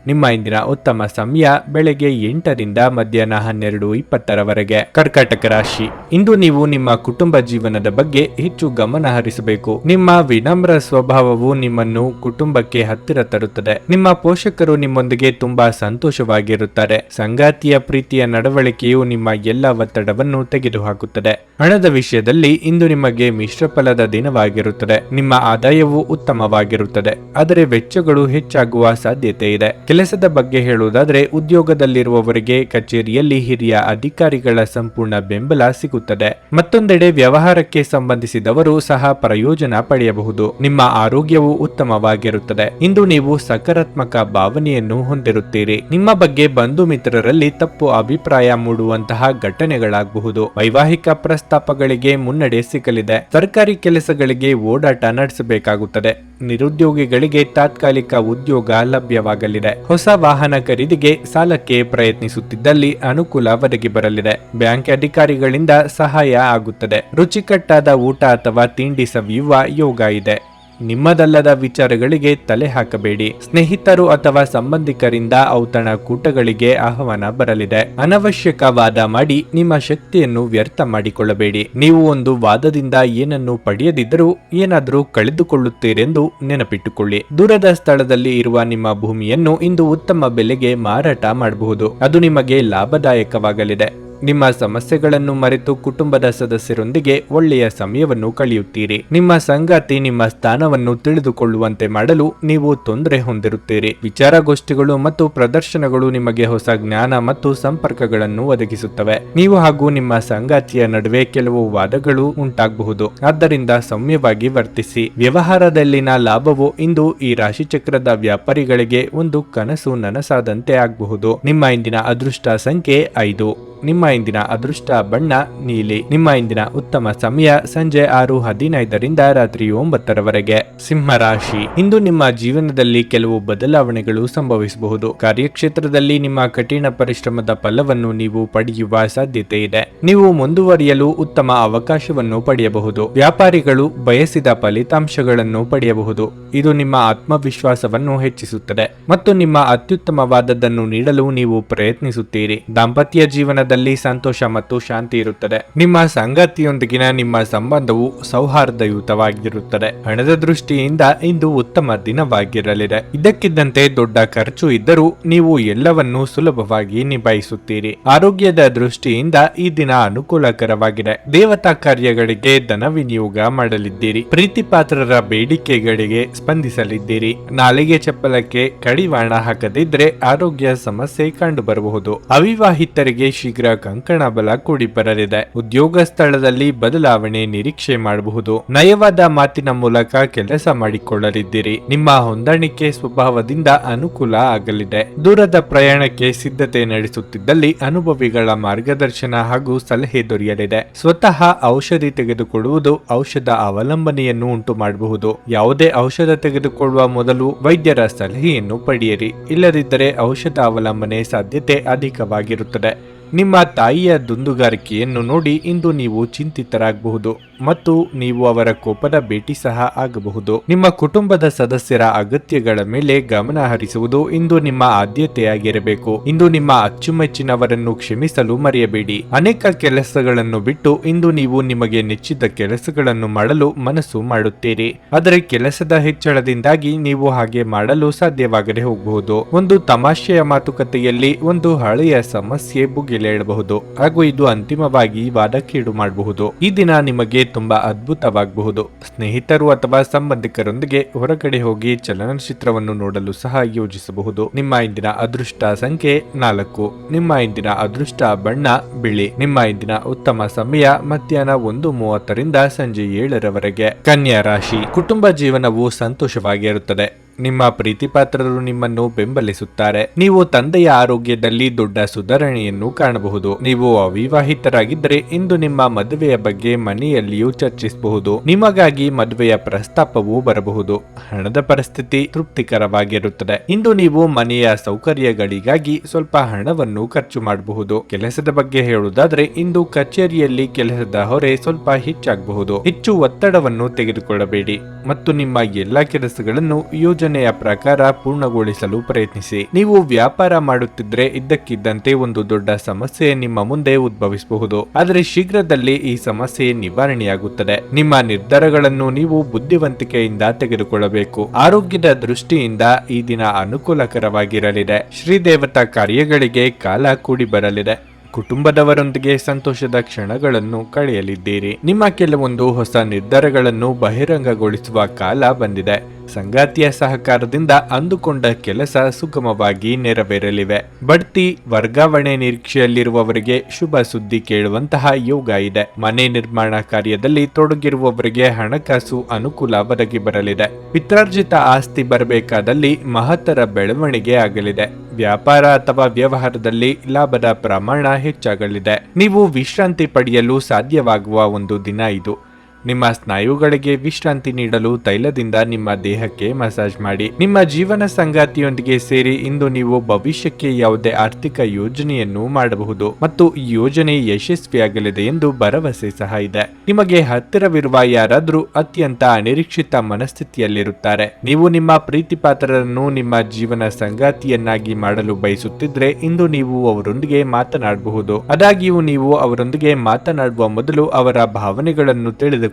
Speaker 1: ನಿಮ್ಮ ಇಂದಿನ ಉತ್ತಮ ಸಮಯ ಬೆಳಗ್ಗೆ 8 ರಿಂದ ಮಧ್ಯಾಹ್ನ 12:20 ಕರ್ಕಾಟಕ ರಾಶಿ. ಇಂದು ನೀವು ನಿಮ್ಮ ಕುಟುಂಬ ಜೀವನದ ಬಗ್ಗೆ ಹೆಚ್ಚು ಗಮನ ಹರಿಸಬೇಕು. ನಿಮ್ಮ ವಿನಮ್ರ ಸ್ವಭಾವವು ನಿಮ್ಮನ್ನು ಕುಟುಂಬಕ್ಕೆ ಹತ್ತಿರ ತರುತ್ತದೆ. ನಿಮ್ಮ ಪೋಷಕರು ನಿಮ್ಮೊಂದಿಗೆ ತುಂಬಾ ಸಂತೋಷವಾಗಿರುತ್ತಾರೆ. ಸಂಗಾತಿಯ ಪ್ರೀತಿಯ ನಡವಳಿಕೆಯು ನಿಮ್ಮ ಎಲ್ಲ ಒತ್ತಡವನ್ನು ತೆಗೆದುಹಾಕುತ್ತದೆ. ಹಣದ ವಿಷಯದಲ್ಲಿ ಇಂದು ನಿಮಗೆ ಮಿಶ್ರ ಫಲದ ದಿನವಾಗಿರುತ್ತದೆ. ನಿಮ್ಮ ಆದಾಯವು ಉತ್ತಮವಾಗಿರುತ್ತದೆ, ಆದರೆ ವೆಚ್ಚಗಳು ಹೆಚ್ಚಾಗುವ ಸಾಧ್ಯತೆ ಇದೆ. ಕೆಲಸದ ಬಗ್ಗೆ ಹೇಳುವುದಾದರೆ ಉದ್ಯೋಗದಲ್ಲಿರುವವರಿಗೆ ಕಚೇರಿಯಲ್ಲಿ ಹಿರಿಯ ಅಧಿಕಾರಿಗಳ ಸಂಪೂರ್ಣ ಬೆಂಬಲ ಸಿಗುತ್ತದೆ. ಮತ್ತೊಂದೆಡೆ ವ್ಯವಹಾರಕ್ಕೆ ಸಂಬಂಧಿಸಿದವರು ಸಹ ಪ್ರಯೋಜನ ಪಡೆಯಬಹುದು. ನಿಮ್ಮ ಆರೋಗ್ಯವು ಉತ್ತಮವಾಗಿರುತ್ತದೆ. ಇಂದು ನೀವು ಸಕಾರಾತ್ಮಕ ಭಾವನೆಯನ್ನು ಹೊಂದಿರುತ್ತೀರಿ. ನಿಮ್ಮ ಬಗ್ಗೆ ಬಂಧು ಮಿತ್ರರಲ್ಲಿ ತಪ್ಪು ಅಭಿಪ್ರಾಯ ಮೂಡುವಂತಹ ಘಟನೆಗಳಾಗಬಹುದು. ವೈವಾಹಿಕ ಪ್ರಸ್ತಾಪಗಳಿಗೆ ಮುನ್ನಡೆ ಸಿಗಲಿದೆ. ಸರ್ಕಾರಿ ಕೆಲಸಗಳಿಗೆ ಓಡಾಟ ನಡೆಸಬೇಕಾಗುತ್ತದೆ. ನಿರುದ್ಯೋಗಿಗಳಿಗೆ ತಾತ್ಕಾಲಿಕ ಉದ್ಯೋಗ ಲಭ್ಯವಾಗಲಿದೆ. ಹೊಸ ವಾಹನ ಖರೀದಿಗೆ ಸಾಲಕ್ಕೆ ಪ್ರಯತ್ನಿಸುತ್ತಿದ್ದಲ್ಲಿ ಅನುಕೂಲ ಒದಗಿ ಬರಲಿದೆ. ಬ್ಯಾಂಕ್ ಅಧಿಕಾರಿಗಳಿಂದ ಸಹಾಯ ಆಗುತ್ತದೆ. ರುಚಿಕಟ್ಟಾದ ಊಟ ಅಥವಾ ತಿಂಡಿ ಸವಿಯುವ ಯೋಗ ಇದೆ. ನಿಮ್ಮದಲ್ಲದ ವಿಚಾರಗಳಿಗೆ ತಲೆ ಹಾಕಬೇಡಿ. ಸ್ನೇಹಿತರು ಅಥವಾ ಸಂಬಂಧಿಕರಿಂದ ಔತಣ ಕೂಟಗಳಿಗೆ ಆಹ್ವಾನ ಬರಲಿದೆ. ಅನವಶ್ಯಕ ವಾದ ಮಾಡಿ ನಿಮ್ಮ ಶಕ್ತಿಯನ್ನು ವ್ಯರ್ಥ ಮಾಡಿಕೊಳ್ಳಬೇಡಿ. ನೀವು ಒಂದು ವಾದದಿಂದ ಏನನ್ನು ಪಡೆಯದಿದ್ದರೂ ಏನಾದರೂ ಕಳೆದುಕೊಳ್ಳುತ್ತೀರೆಂದು ನೆನಪಿಟ್ಟುಕೊಳ್ಳಿ. ದೂರದ ಸ್ಥಳದಲ್ಲಿ ಇರುವ ನಿಮ್ಮ ಭೂಮಿಯನ್ನು ಇಂದು ಉತ್ತಮ ಬೆಲೆಗೆ ಮಾರಾಟ ಮಾಡಬಹುದು. ಅದು ನಿಮಗೆ ಲಾಭದಾಯಕವಾಗಲಿದೆ. ನಿಮ್ಮ ಸಮಸ್ಯೆಗಳನ್ನು ಮರೆತು ಕುಟುಂಬದ ಸದಸ್ಯರೊಂದಿಗೆ ಒಳ್ಳೆಯ ಸಮಯವನ್ನು ಕಳೆಯುತ್ತೀರಿ. ನಿಮ್ಮ ಸಂಗಾತಿ ನಿಮ್ಮ ಸ್ಥಾನವನ್ನು ತಿಳಿದುಕೊಳ್ಳುವಂತೆ ಮಾಡಲು ನೀವು ತೊಂದರೆ ಹೊಂದಿರುತ್ತೀರಿ. ವಿಚಾರಗೋಷ್ಠಿಗಳು ಮತ್ತು ಪ್ರದರ್ಶನಗಳು ನಿಮಗೆ ಹೊಸ ಜ್ಞಾನ ಮತ್ತು ಸಂಪರ್ಕಗಳನ್ನು ಒದಗಿಸುತ್ತವೆ. ನೀವು ಹಾಗೂ ನಿಮ್ಮ ಸಂಗಾತಿಯ ನಡುವೆ ಕೆಲವು ವಾದಗಳು ಉಂಟಾಗಬಹುದು. ಆದ್ದರಿಂದ ಸೌಮ್ಯವಾಗಿ ವರ್ತಿಸಿ. ವ್ಯವಹಾರದಲ್ಲಿನ ಲಾಭವು ಇಂದು ಈ ರಾಶಿಚಕ್ರದ ವ್ಯಾಪಾರಿಗಳಿಗೆ ಒಂದು ಕನಸು ನನಸಾದಂತೆ ಆಗಬಹುದು. ನಿಮ್ಮ ಇಂದಿನ ಅದೃಷ್ಟ ಸಂಖ್ಯೆ 5. ನಿಮ್ಮ ಇಂದಿನ ಅದೃಷ್ಟ ಬಣ್ಣ ನೀಲಿ. ನಿಮ್ಮ ಇಂದಿನ ಉತ್ತಮ ಸಮಯ ಸಂಜೆ 6:15 ರಾತ್ರಿ 9 ಸಿಂಹ ರಾಶಿ. ಇಂದು ನಿಮ್ಮ ಜೀವನದಲ್ಲಿ ಕೆಲವು ಬದಲಾವಣೆಗಳು ಸಂಭವಿಸಬಹುದು. ಕಾರ್ಯಕ್ಷೇತ್ರದಲ್ಲಿ ನಿಮ್ಮ ಕಠಿಣ ಪರಿಶ್ರಮದ ಫಲವನ್ನು ನೀವು ಪಡೆಯುವ ಸಾಧ್ಯತೆ ಇದೆ. ನೀವು ಮುಂದುವರಿಯಲು ಉತ್ತಮ ಅವಕಾಶವನ್ನು ಪಡೆಯಬಹುದು. ವ್ಯಾಪಾರಿಗಳು ಬಯಸಿದ ಫಲಿತಾಂಶಗಳನ್ನು ಪಡೆಯಬಹುದು. ಇದು ನಿಮ್ಮ ಆತ್ಮವಿಶ್ವಾಸವನ್ನು ಹೆಚ್ಚಿಸುತ್ತದೆ ಮತ್ತು ನಿಮ್ಮ ಅತ್ಯುತ್ತಮವಾದದ್ದನ್ನು ನೀಡಲು ನೀವು ಪ್ರಯತ್ನಿಸುತ್ತೀರಿ. ದಾಂಪತ್ಯ ಜೀವನದಲ್ಲಿ ಸಂತೋಷ ಮತ್ತು ಶಾಂತಿ ಇರುತ್ತದೆ. ನಿಮ್ಮ ಸಂಗಾತಿಯೊಂದಿಗಿನ ನಿಮ್ಮ ಸಂಬಂಧವು ಸೌಹಾರ್ದಯುತವಾಗಿರುತ್ತದೆ. ಹಣದ ದೃಷ್ಟಿಯಿಂದ ಇಂದು ಉತ್ತಮ ದಿನವಾಗಿರಲಿದೆ. ಇದ್ದಕ್ಕಿದ್ದಂತೆ ದೊಡ್ಡ ಖರ್ಚು ಇದ್ದರೂ ನೀವು ಎಲ್ಲವನ್ನೂ ಸುಲಭವಾಗಿ ನಿಭಾಯಿಸುತ್ತೀರಿ. ಆರೋಗ್ಯದ ದೃಷ್ಟಿಯಿಂದ ಈ ದಿನ ಅನುಕೂಲಕರವಾಗಿದೆ. ದೇವತಾ ಕಾರ್ಯಗಳಿಗೆ ಧನ ವಿನಿಯೋಗ ಮಾಡಲಿದ್ದೀರಿ. ಪ್ರೀತಿಪಾತ್ರರ ಬೇಡಿಕೆಗಳಿಗೆ ಸ್ಪಂದಿಸಲಿದ್ದೀರಿ. ನಾಲಿಗೆ ಚಪ್ಪಲಕ್ಕೆ ಕಡಿವಾಣ ಹಾಕದಿದ್ರೆ ಆರೋಗ್ಯ ಸಮಸ್ಯೆ ಕಂಡು ಬರಬಹುದು. ಅವಿವಾಹಿತರಿಗೆ ಶೀಘ್ರ ಕಂಕಣ ಬಲ ಕೂಡಿ ಬರಲಿದೆ. ಉದ್ಯೋಗ ಸ್ಥಳದಲ್ಲಿ ಬದಲಾವಣೆ ನಿರೀಕ್ಷೆ ಮಾಡಬಹುದು. ನಯವಾದ ಮಾತಿನ ಮೂಲಕ ಕೆಲಸ ಮಾಡಿಕೊಳ್ಳಲಿದ್ದೀರಿ. ನಿಮ್ಮ ಹೊಂದಾಣಿಕೆ ಸ್ವಭಾವದಿಂದ ಅನುಕೂಲ ಆಗಲಿದೆ. ದೂರದ ಪ್ರಯಾಣಕ್ಕೆ ಸಿದ್ಧತೆ ನಡೆಸುತ್ತಿದ್ದಲ್ಲಿ ಅನುಭವಿಗಳ ಮಾರ್ಗದರ್ಶನ ಹಾಗೂ ಸಲಹೆ ದೊರೆಯಲಿದೆ. ಸ್ವತಃ ಔಷಧಿ ತೆಗೆದುಕೊಳ್ಳುವುದು ಔಷಧ ಅವಲಂಬನೆಯನ್ನು ಉಂಟು ಮಾಡಬಹುದು. ಯಾವುದೇ ಔಷಧ ತೆಗೆದುಕೊಳ್ಳುವ ಮೊದಲು ವೈದ್ಯರ ಸಲಹೆಯನ್ನು ಪಡೆಯಿರಿ. ಇಲ್ಲದಿದ್ದರೆ ಔಷಧ ಅವಲಂಬನೆ ಸಾಧ್ಯತೆ ಅಧಿಕವಾಗಿರುತ್ತದೆ. ನಿಮ್ಮ ತಾಯಿಯ ದುಂದುಗಾರಿಕೆಯನ್ನು ನೋಡಿ ಇಂದು ನೀವು ಚಿಂತಿತರಾಗಬಹುದು ಮತ್ತು ನೀವು ಅವರ ಕೋಪದ ಭೇಟಿ ಸಹ ಆಗಬಹುದು. ನಿಮ್ಮ ಕುಟುಂಬದ ಸದಸ್ಯರ ಅಗತ್ಯಗಳ ಮೇಲೆ ಗಮನ ಹರಿಸುವುದು ಇಂದು ನಿಮ್ಮ ಆದ್ಯತೆಯಾಗಿರಬೇಕು. ಇಂದು ನಿಮ್ಮ ಅಚ್ಚುಮೆಚ್ಚಿನವರನ್ನು ಕ್ಷಮಿಸಲು ಮರೆಯಬೇಡಿ. ಅನೇಕ ಕೆಲಸಗಳನ್ನು ಬಿಟ್ಟು ಇಂದು ನೀವು ನಿಮಗೆ ನೆಚ್ಚಿದ ಕೆಲಸಗಳನ್ನು ಮಾಡಲು ಮನಸ್ಸು ಮಾಡುತ್ತೀರಿ. ಆದರೆ ಕೆಲಸದ ಹೆಚ್ಚಳದಿಂದಾಗಿ ನೀವು ಹಾಗೆ ಮಾಡಲು ಸಾಧ್ಯವಾಗದೆ ಹೋಗಬಹುದು. ಒಂದು ತಮಾಷೆಯ ಮಾತುಕತೆಯಲ್ಲಿ ಒಂದು ಹಳೆಯ ಸಮಸ್ಯೆ ಬುಗಿಲೇಳಬಹುದು ಹಾಗೂ ಇದು ಅಂತಿಮವಾಗಿ ವಾದಕ್ಕೀಡು ಮಾಡಬಹುದು. ಈ ದಿನ ನಿಮಗೆ ತುಂಬಾ ಅದ್ಭುತವಾಗಬಹುದು. ಸ್ನೇಹಿತರು ಅಥವಾ ಸಂಬಂಧಿಕರೊಂದಿಗೆ ಹೊರಗಡೆ ಹೋಗಿ ಚಲನಚಿತ್ರವನ್ನು ನೋಡಲು ಸಹ ಯೋಜಿಸಬಹುದು. ನಿಮ್ಮ ಇಂದಿನ ಅದೃಷ್ಟ ಸಂಖ್ಯೆ 4. ನಿಮ್ಮ ಇಂದಿನ ಅದೃಷ್ಟ ಬಣ್ಣ ಬಿಳಿ. ನಿಮ್ಮ ಇಂದಿನ ಉತ್ತಮ ಸಮಯ ಮಧ್ಯಾಹ್ನ 1:30 ಸಂಜೆ 7 ಕನ್ಯಾ ರಾಶಿ. ಕುಟುಂಬ ಜೀವನವು ಸಂತೋಷವಾಗಿರುತ್ತದೆ. ನಿಮ್ಮ ಪ್ರೀತಿಪಾತ್ರರು ನಿಮ್ಮನ್ನು ಬೆಂಬಲಿಸುತ್ತಾರೆ. ನೀವು ತಂದೆಯ ಆರೋಗ್ಯದಲ್ಲಿ ದೊಡ್ಡ ಸುಧಾರಣೆಯನ್ನು ಕಾಣಬಹುದು. ನೀವು ಅವಿವಾಹಿತರಾಗಿದ್ದರೆ ಇಂದು ನಿಮ್ಮ ಮದುವೆಯ ಬಗ್ಗೆ ಮನೆಯಲ್ಲಿಯೂ ಚರ್ಚಿಸಬಹುದು. ನಿಮಗಾಗಿ ಮದುವೆಯ ಪ್ರಸ್ತಾಪವೂ ಬರಬಹುದು. ಹಣದ ಪರಿಸ್ಥಿತಿ ತೃಪ್ತಿಕರವಾಗಿರುತ್ತದೆ. ಇಂದು ನೀವು ಮನೆಯ ಸೌಕರ್ಯಗಳಿಗಾಗಿ ಸ್ವಲ್ಪ ಹಣವನ್ನು ಖರ್ಚು ಮಾಡಬಹುದು. ಕೆಲಸದ ಬಗ್ಗೆ ಹೇಳುವುದಾದ್ರೆ ಇಂದು ಕಚೇರಿಯಲ್ಲಿ ಕೆಲಸದ ಹೊರೆ ಸ್ವಲ್ಪ ಹೆಚ್ಚಾಗಬಹುದು. ಹೆಚ್ಚು ಒತ್ತಡವನ್ನು ತೆಗೆದುಕೊಳ್ಳಬೇಡಿ ಮತ್ತು ನಿಮ್ಮ ಎಲ್ಲಾ ಕೆಲಸಗಳನ್ನು ಯೋಜನೆಯ ಪ್ರಕಾರ ಪೂರ್ಣಗೊಳಿಸಲು ಪ್ರಯತ್ನಿಸಿ. ನೀವು ವ್ಯಾಪಾರ ಮಾಡುತ್ತಿದ್ರೆ ಇದ್ದಕ್ಕಿದ್ದಂತೆ ಒಂದು ದೊಡ್ಡ ಸಮಸ್ಯೆ ನಿಮ್ಮ ಮುಂದೆ ಉದ್ಭವಿಸಬಹುದು. ಆದರೆ ಶೀಘ್ರದಲ್ಲಿ ಈ ಸಮಸ್ಯೆ ನಿವಾರಣೆಯಾಗುತ್ತದೆ. ನಿಮ್ಮ ನಿರ್ಧಾರಗಳನ್ನು ನೀವು ಬುದ್ಧಿವಂತಿಕೆಯಿಂದ ತೆಗೆದುಕೊಳ್ಳಬೇಕು. ಆರೋಗ್ಯದ ದೃಷ್ಟಿಯಿಂದ ಈ ದಿನ ಅನುಕೂಲಕರವಾಗಿರಲಿದೆ. ಶ್ರೀದೇವತಾ ಕಾರ್ಯಗಳಿಗೆ ಕಾಲ ಕೂಡಿ ಬರಲಿದೆ. ಕುಟುಂಬದವರೊಂದಿಗೆ ಸಂತೋಷದ ಕ್ಷಣಗಳನ್ನು ಕಳೆಯಲಿದ್ದೀರಿ. ನಿಮ್ಮ ಕೆಲವೊಂದು ಹೊಸ ನಿರ್ಧಾರಗಳನ್ನು ಬಹಿರಂಗಗೊಳಿಸುವ ಕಾಲ ಬಂದಿದೆ. ಸಂಗಾತಿಯ ಸಹಕಾರದಿಂದ ಅಂದುಕೊಂಡ ಕೆಲಸ ಸುಗಮವಾಗಿ ನೆರವೇರಲಿವೆ. ಬಡ್ತಿ ವರ್ಗಾವಣೆ ನಿರೀಕ್ಷೆಯಲ್ಲಿರುವವರಿಗೆ ಶುಭ ಸುದ್ದಿ ಕೇಳುವಂತಹ ಯೋಗ ಇದೆ. ಮನೆ ನಿರ್ಮಾಣ ಕಾರ್ಯದಲ್ಲಿ ತೊಡಗಿರುವವರಿಗೆ ಹಣಕಾಸು ಅನುಕೂಲ ಒದಗಿ ಬರಲಿದೆ. ಪಿತ್ರಾರ್ಜಿತ ಆಸ್ತಿ ಬರಬೇಕಾದಲ್ಲಿ ಮಹತ್ತರ ಬೆಳವಣಿಗೆ ಆಗಲಿದೆ. ವ್ಯಾಪಾರ ಅಥವಾ ವ್ಯವಹಾರದಲ್ಲಿ ಲಾಭದ ಪ್ರಮಾಣ ಹೆಚ್ಚಾಗಲಿದೆ. ನೀವು ವಿಶ್ರಾಂತಿ ಪಡೆಯಲು ಸಾಧ್ಯವಾಗುವ ಒಂದು ದಿನ ಇದು. ನಿಮ್ಮ ಸ್ನಾಯುಗಳಿಗೆ ವಿಶ್ರಾಂತಿ ನೀಡಲು ತೈಲದಿಂದ ನಿಮ್ಮ ದೇಹಕ್ಕೆ ಮಸಾಜ್ ಮಾಡಿ. ನಿಮ್ಮ ಜೀವನ ಸಂಗಾತಿಯೊಂದಿಗೆ ಸೇರಿ ಇಂದು ನೀವು ಭವಿಷ್ಯಕ್ಕೆ ಯಾವುದೇ ಆರ್ಥಿಕ ಯೋಜನೆಯನ್ನು ಮಾಡಬಹುದು ಮತ್ತು ಈ ಯೋಜನೆ ಯಶಸ್ವಿಯಾಗಲಿದೆ ಎಂದು ಭರವಸೆ ಸಹ ಇದೆ. ನಿಮಗೆ ಹತ್ತಿರವಿರುವ ಯಾರಾದರೂ ಅತ್ಯಂತ ಅನಿರೀಕ್ಷಿತ ಮನಸ್ಥಿತಿಯಲ್ಲಿರುತ್ತಾರೆ. ನೀವು ನಿಮ್ಮ ಪ್ರೀತಿಪಾತ್ರರನ್ನು ನಿಮ್ಮ ಜೀವನ ಸಂಗಾತಿಯನ್ನಾಗಿ ಮಾಡಲು ಬಯಸುತ್ತಿದ್ರೆ ಇಂದು ನೀವು ಅವರೊಂದಿಗೆ ಮಾತನಾಡಬಹುದು. ಆದಾಗ್ಯೂ ನೀವು ಅವರೊಂದಿಗೆ ಮಾತನಾಡುವ ಮೊದಲು ಅವರ ಭಾವನೆಗಳನ್ನು ತಿಳಿದುಕೊಳ್ಳಬೇಕು.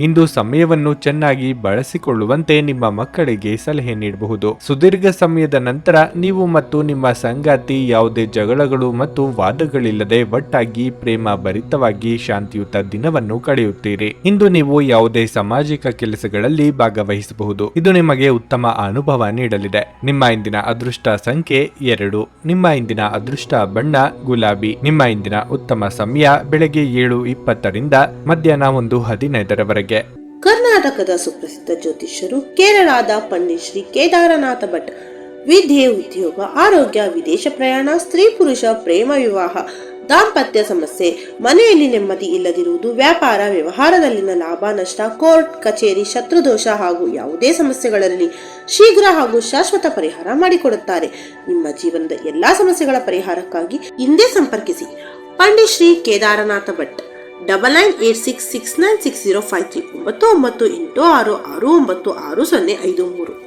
Speaker 1: ಇಂದು ಸಮಯವನ್ನು ಚೆನ್ನಾಗಿ ಬಳಸಿಕೊಳ್ಳುವಂತೆ ನಿಮ್ಮ ಮಕ್ಕಳಿಗೆ ಸಲಹೆ ನೀಡಬಹುದು. ಸುದೀರ್ಘ ಸಮಯದ ನಂತರ ನೀವು ಮತ್ತು ನಿಮ್ಮ ಸಂಗಾತಿ ಯಾವುದೇ ಜಗಳಗಳು ಮತ್ತು ವಾದಗಳಿಲ್ಲದೆ ಒಟ್ಟಾಗಿ ಪ್ರೇಮ ಭರಿತವಾಗಿ ಶಾಂತಿಯುತ ದಿನವನ್ನು ಕಳೆಯುತ್ತೀರಿ. ಇಂದು ನೀವು ಯಾವುದೇ ಸಾಮಾಜಿಕ ಕೆಲಸಗಳಲ್ಲಿ ಭಾಗವಹಿಸಬಹುದು. ಇದು ನಿಮಗೆ ಉತ್ತಮ ಅನುಭವ ನೀಡಲಿದೆ. ನಿಮ್ಮ ಇಂದಿನ ಅದೃಷ್ಟ ಸಂಖ್ಯೆ 2. ನಿಮ್ಮ ಇಂದಿನ ಅದೃಷ್ಟ ಬಣ್ಣ ಗುಲಾಬಿ. ನಿಮ್ಮ ಇಂದಿನ ಉತ್ತಮ ಸಮಯ ಬೆಳಗ್ಗೆ 7:20 ಮಧ್ಯಾಹ್ನ 1:15
Speaker 2: ಕರ್ನಾಟಕದ ಸುಪ್ರಸಿದ್ಧ ಜ್ಯೋತಿಷ್ಯರು ಕೇರಳದ ಪಂಡಿತ್ ಶ್ರೀ ಕೇದಾರನಾಥ ಭಟ್ ವಿದ್ಯೆ, ಉದ್ಯೋಗ, ಆರೋಗ್ಯ, ವಿದೇಶ ಪ್ರಯಾಣ, ಸ್ತ್ರೀ ಪುರುಷ ಪ್ರೇಮ ವಿವಾಹ, ದಾಂಪತ್ಯ ಸಮಸ್ಯೆ, ಮನೆಯಲ್ಲಿ ನೆಮ್ಮದಿ ಇಲ್ಲದಿರುವುದು, ವ್ಯಾಪಾರ ವ್ಯವಹಾರದಲ್ಲಿನ ಲಾಭ ನಷ್ಟ, ಕೋರ್ಟ್ ಕಚೇರಿ, ಶತ್ರುದೋಷ ಹಾಗೂ ಯಾವುದೇ ಸಮಸ್ಯೆಗಳಲ್ಲಿ ಶೀಘ್ರ ಹಾಗೂ ಶಾಶ್ವತ ಪರಿಹಾರ ಮಾಡಿಕೊಡುತ್ತಾರೆ. ನಿಮ್ಮ ಜೀವನದ ಎಲ್ಲಾ ಸಮಸ್ಯೆಗಳ ಪರಿಹಾರಕ್ಕಾಗಿ ಹಿಂದೆ ಸಂಪರ್ಕಿಸಿ ಪಂಡಿತ್ ಶ್ರೀ ಕೇದಾರನಾಥ ಭಟ್ 9986696053 9986669053.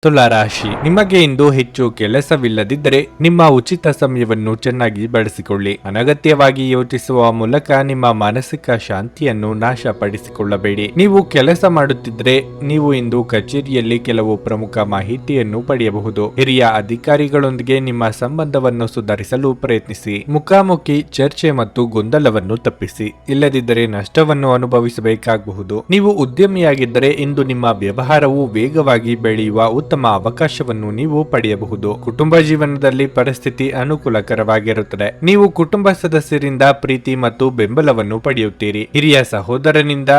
Speaker 1: ತುಲಾ ರಾಶಿ, ನಿಮಗೆ ಇಂದು ಹೆಚ್ಚು ಕೆಲಸವಿಲ್ಲದಿದ್ದರೆ ನಿಮ್ಮ ಉಚಿತ ಸಮಯವನ್ನು ಚೆನ್ನಾಗಿ ಬಳಸಿಕೊಳ್ಳಿ. ಅನಗತ್ಯವಾಗಿ ಯೋಚಿಸುವ ಮೂಲಕ ನಿಮ್ಮ ಮಾನಸಿಕ ಶಾಂತಿಯನ್ನು ನಾಶಪಡಿಸಿಕೊಳ್ಳಬೇಡಿ. ನೀವು ಕೆಲಸ ಮಾಡುತ್ತಿದ್ದರೆ ನೀವು ಇಂದು ಕಚೇರಿಯಲ್ಲಿ ಕೆಲವು ಪ್ರಮುಖ ಮಾಹಿತಿಯನ್ನು ಪಡೆಯಬಹುದು. ಹಿರಿಯ ಅಧಿಕಾರಿಗಳೊಂದಿಗೆ ನಿಮ್ಮ ಸಂಬಂಧವನ್ನು ಸುಧಾರಿಸಲು ಪ್ರಯತ್ನಿಸಿ. ಮುಖಾಮುಖಿ ಚರ್ಚೆ ಮತ್ತು ಗೊಂದಲವನ್ನು ತಪ್ಪಿಸಿ, ಇಲ್ಲದಿದ್ದರೆ ನಷ್ಟವನ್ನು ಅನುಭವಿಸಬೇಕಾಗಬಹುದು. ನೀವು ಉದ್ಯಮಿಯಾಗಿದ್ದರೆ ಇಂದು ನಿಮ್ಮ ವ್ಯವಹಾರವು ವೇಗವಾಗಿ ಬೆಳೆಯುವ ಉತ್ತಮ ಅವಕಾಶವನ್ನು ನೀವು ಪಡೆಯಬಹುದು. ಕುಟುಂಬ ಜೀವನದಲ್ಲಿ ಪರಿಸ್ಥಿತಿ ಅನುಕೂಲಕರವಾಗಿರುತ್ತದೆ. ನೀವು ಕುಟುಂಬ ಸದಸ್ಯರಿಂದ ಪ್ರೀತಿ ಮತ್ತು ಬೆಂಬಲವನ್ನು ಪಡೆಯುತ್ತೀರಿ. ಹಿರಿಯ ಸಹೋದರನಿಂದ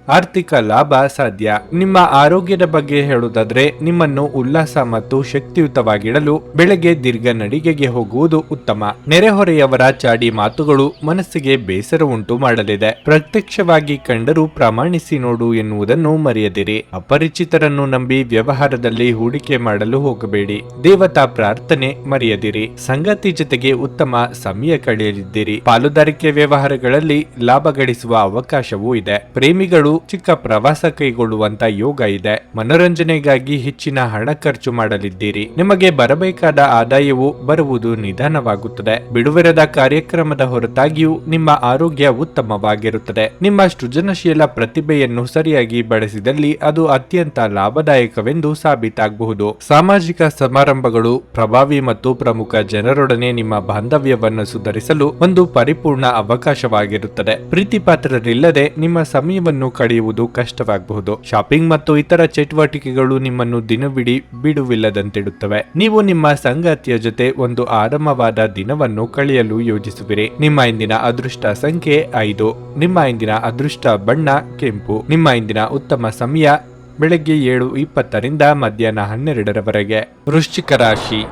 Speaker 1: ಆರ್ಥಿಕ ಲಾಭ ಸಾಧ್ಯ. ನಿಮ್ಮ ಆರೋಗ್ಯದ ಬಗ್ಗೆ ಹೇಳುವುದಾದ್ರೆ, ನಿಮ್ಮನ್ನು ಉಲ್ಲಾಸ ಮತ್ತು ಶಕ್ತಿಯುತವಾಗಿಡಲು ಬೆಳಗ್ಗೆ ದೀರ್ಘ ನಡಿಗೆಗೆ ಹೋಗುವುದು ಉತ್ತಮ. ನೆರೆಹೊರೆಯವರ ಚಾಡಿ ಮಾತುಗಳು ಮನಸ್ಸಿಗೆ ಬೇಸರ ಉಂಟು ಮಾಡಲಿದೆ. ಪ್ರತ್ಯಕ್ಷವಾಗಿ ಕಂಡರೂ ಪ್ರಮಾಣಿಸಿ ನೋಡು ಎನ್ನುವುದನ್ನು ಮರೆಯದಿರಿ. ಅಪರಿಚಿತರನ್ನು ನಂಬಿ ವ್ಯವಹಾರದಲ್ಲಿ ಹೂಡಿಕೆ ಮಾಡಲು ಹೋಗಬೇಡಿ. ದೇವತಾ ಪ್ರಾರ್ಥನೆ ಮರೆಯದಿರಿ. ಸಂಗಾತಿ ಜೊತೆಗೆ ಉತ್ತಮ ಸಮಯ ಕಳೆಯಲಿದ್ದೀರಿ. ಪಾಲುದಾರಿಕೆ ವ್ಯವಹಾರಗಳಲ್ಲಿ ಲಾಭ ಗಳಿಸುವ ಅವಕಾಶವೂ ಇದೆ. ಪ್ರೇಮಿಗಳು ಚಿಕ್ಕ ಪ್ರವಾಸ ಕೈಗೊಳ್ಳುವಂತ ಯೋಗ ಇದೆ. ಮನೋರಂಜನೆಗಾಗಿ ಹೆಚ್ಚಿನ ಹಣ ಖರ್ಚು ಮಾಡಲಿದ್ದೀರಿ. ನಿಮಗೆ ಬರಬೇಕಾದ ಆದಾಯವು ಬರುವುದು ನಿಧಾನವಾಗುತ್ತದೆ. ಬಿಡುವಿರದ ಕಾರ್ಯಕ್ರಮದ ಹೊರತಾಗಿಯೂ ನಿಮ್ಮ ಆರೋಗ್ಯ ಉತ್ತಮವಾಗಿರುತ್ತದೆ. ನಿಮ್ಮ ಸೃಜನಶೀಲ ಪ್ರತಿಭೆಯನ್ನು ಸರಿಯಾಗಿ ಬಳಸಿದಲ್ಲಿ ಅದು ಅತ್ಯಂತ ಲಾಭದಾಯಕವೆಂದು ಸಾಬೀತಾಗಬಹುದು. ಸಾಮಾಜಿಕ ಸಮಾರಂಭಗಳು ಪ್ರಭಾವಿ ಮತ್ತು ಪ್ರಮುಖ ಜನರೊಡನೆ ನಿಮ್ಮ ಬಾಂಧವ್ಯವನ್ನು ಸುಧಾರಿಸಲು ಒಂದು ಪರಿಪೂರ್ಣ ಅವಕಾಶವಾಗಿರುತ್ತದೆ. ಪ್ರೀತಿಪಾತ್ರರಿಲ್ಲದೆ ನಿಮ್ಮ ಸಮಯವನ್ನು ಕಳೆಯುವುದು ಕಷ್ಟವಾಗಬಹುದು. ಶಾಪಿಂಗ್ ಮತ್ತು ಇತರ ಚಟುವಟಿಕೆಗಳು ನಿಮ್ಮನ್ನು ದಿನವಿಡೀ ಬಿಡುವಿಲ್ಲದಂತಿಡುತ್ತವೆ. ನೀವು ನಿಮ್ಮ ಸಂಗಾತಿಯ ಜೊತೆ ಒಂದು ಆರಾಮವಾದ ದಿನವನ್ನು ಕಳೆಯಲು ಯೋಜಿಸುವಿರಿ. ನಿಮ್ಮ ಇಂದಿನ ಅದೃಷ್ಟ ಸಂಖ್ಯೆ 5. ನಿಮ್ಮ ಇಂದಿನ ಅದೃಷ್ಟ ಬಣ್ಣ ಕೆಂಪು. ನಿಮ್ಮ ಇಂದಿನ ಉತ್ತಮ ಸಮಯ ಬೆಳಗ್ಗೆ 7:20 ಮಧ್ಯಾಹ್ನ 12 ವೃಶ್ಚಿಕ ರಾಶಿ,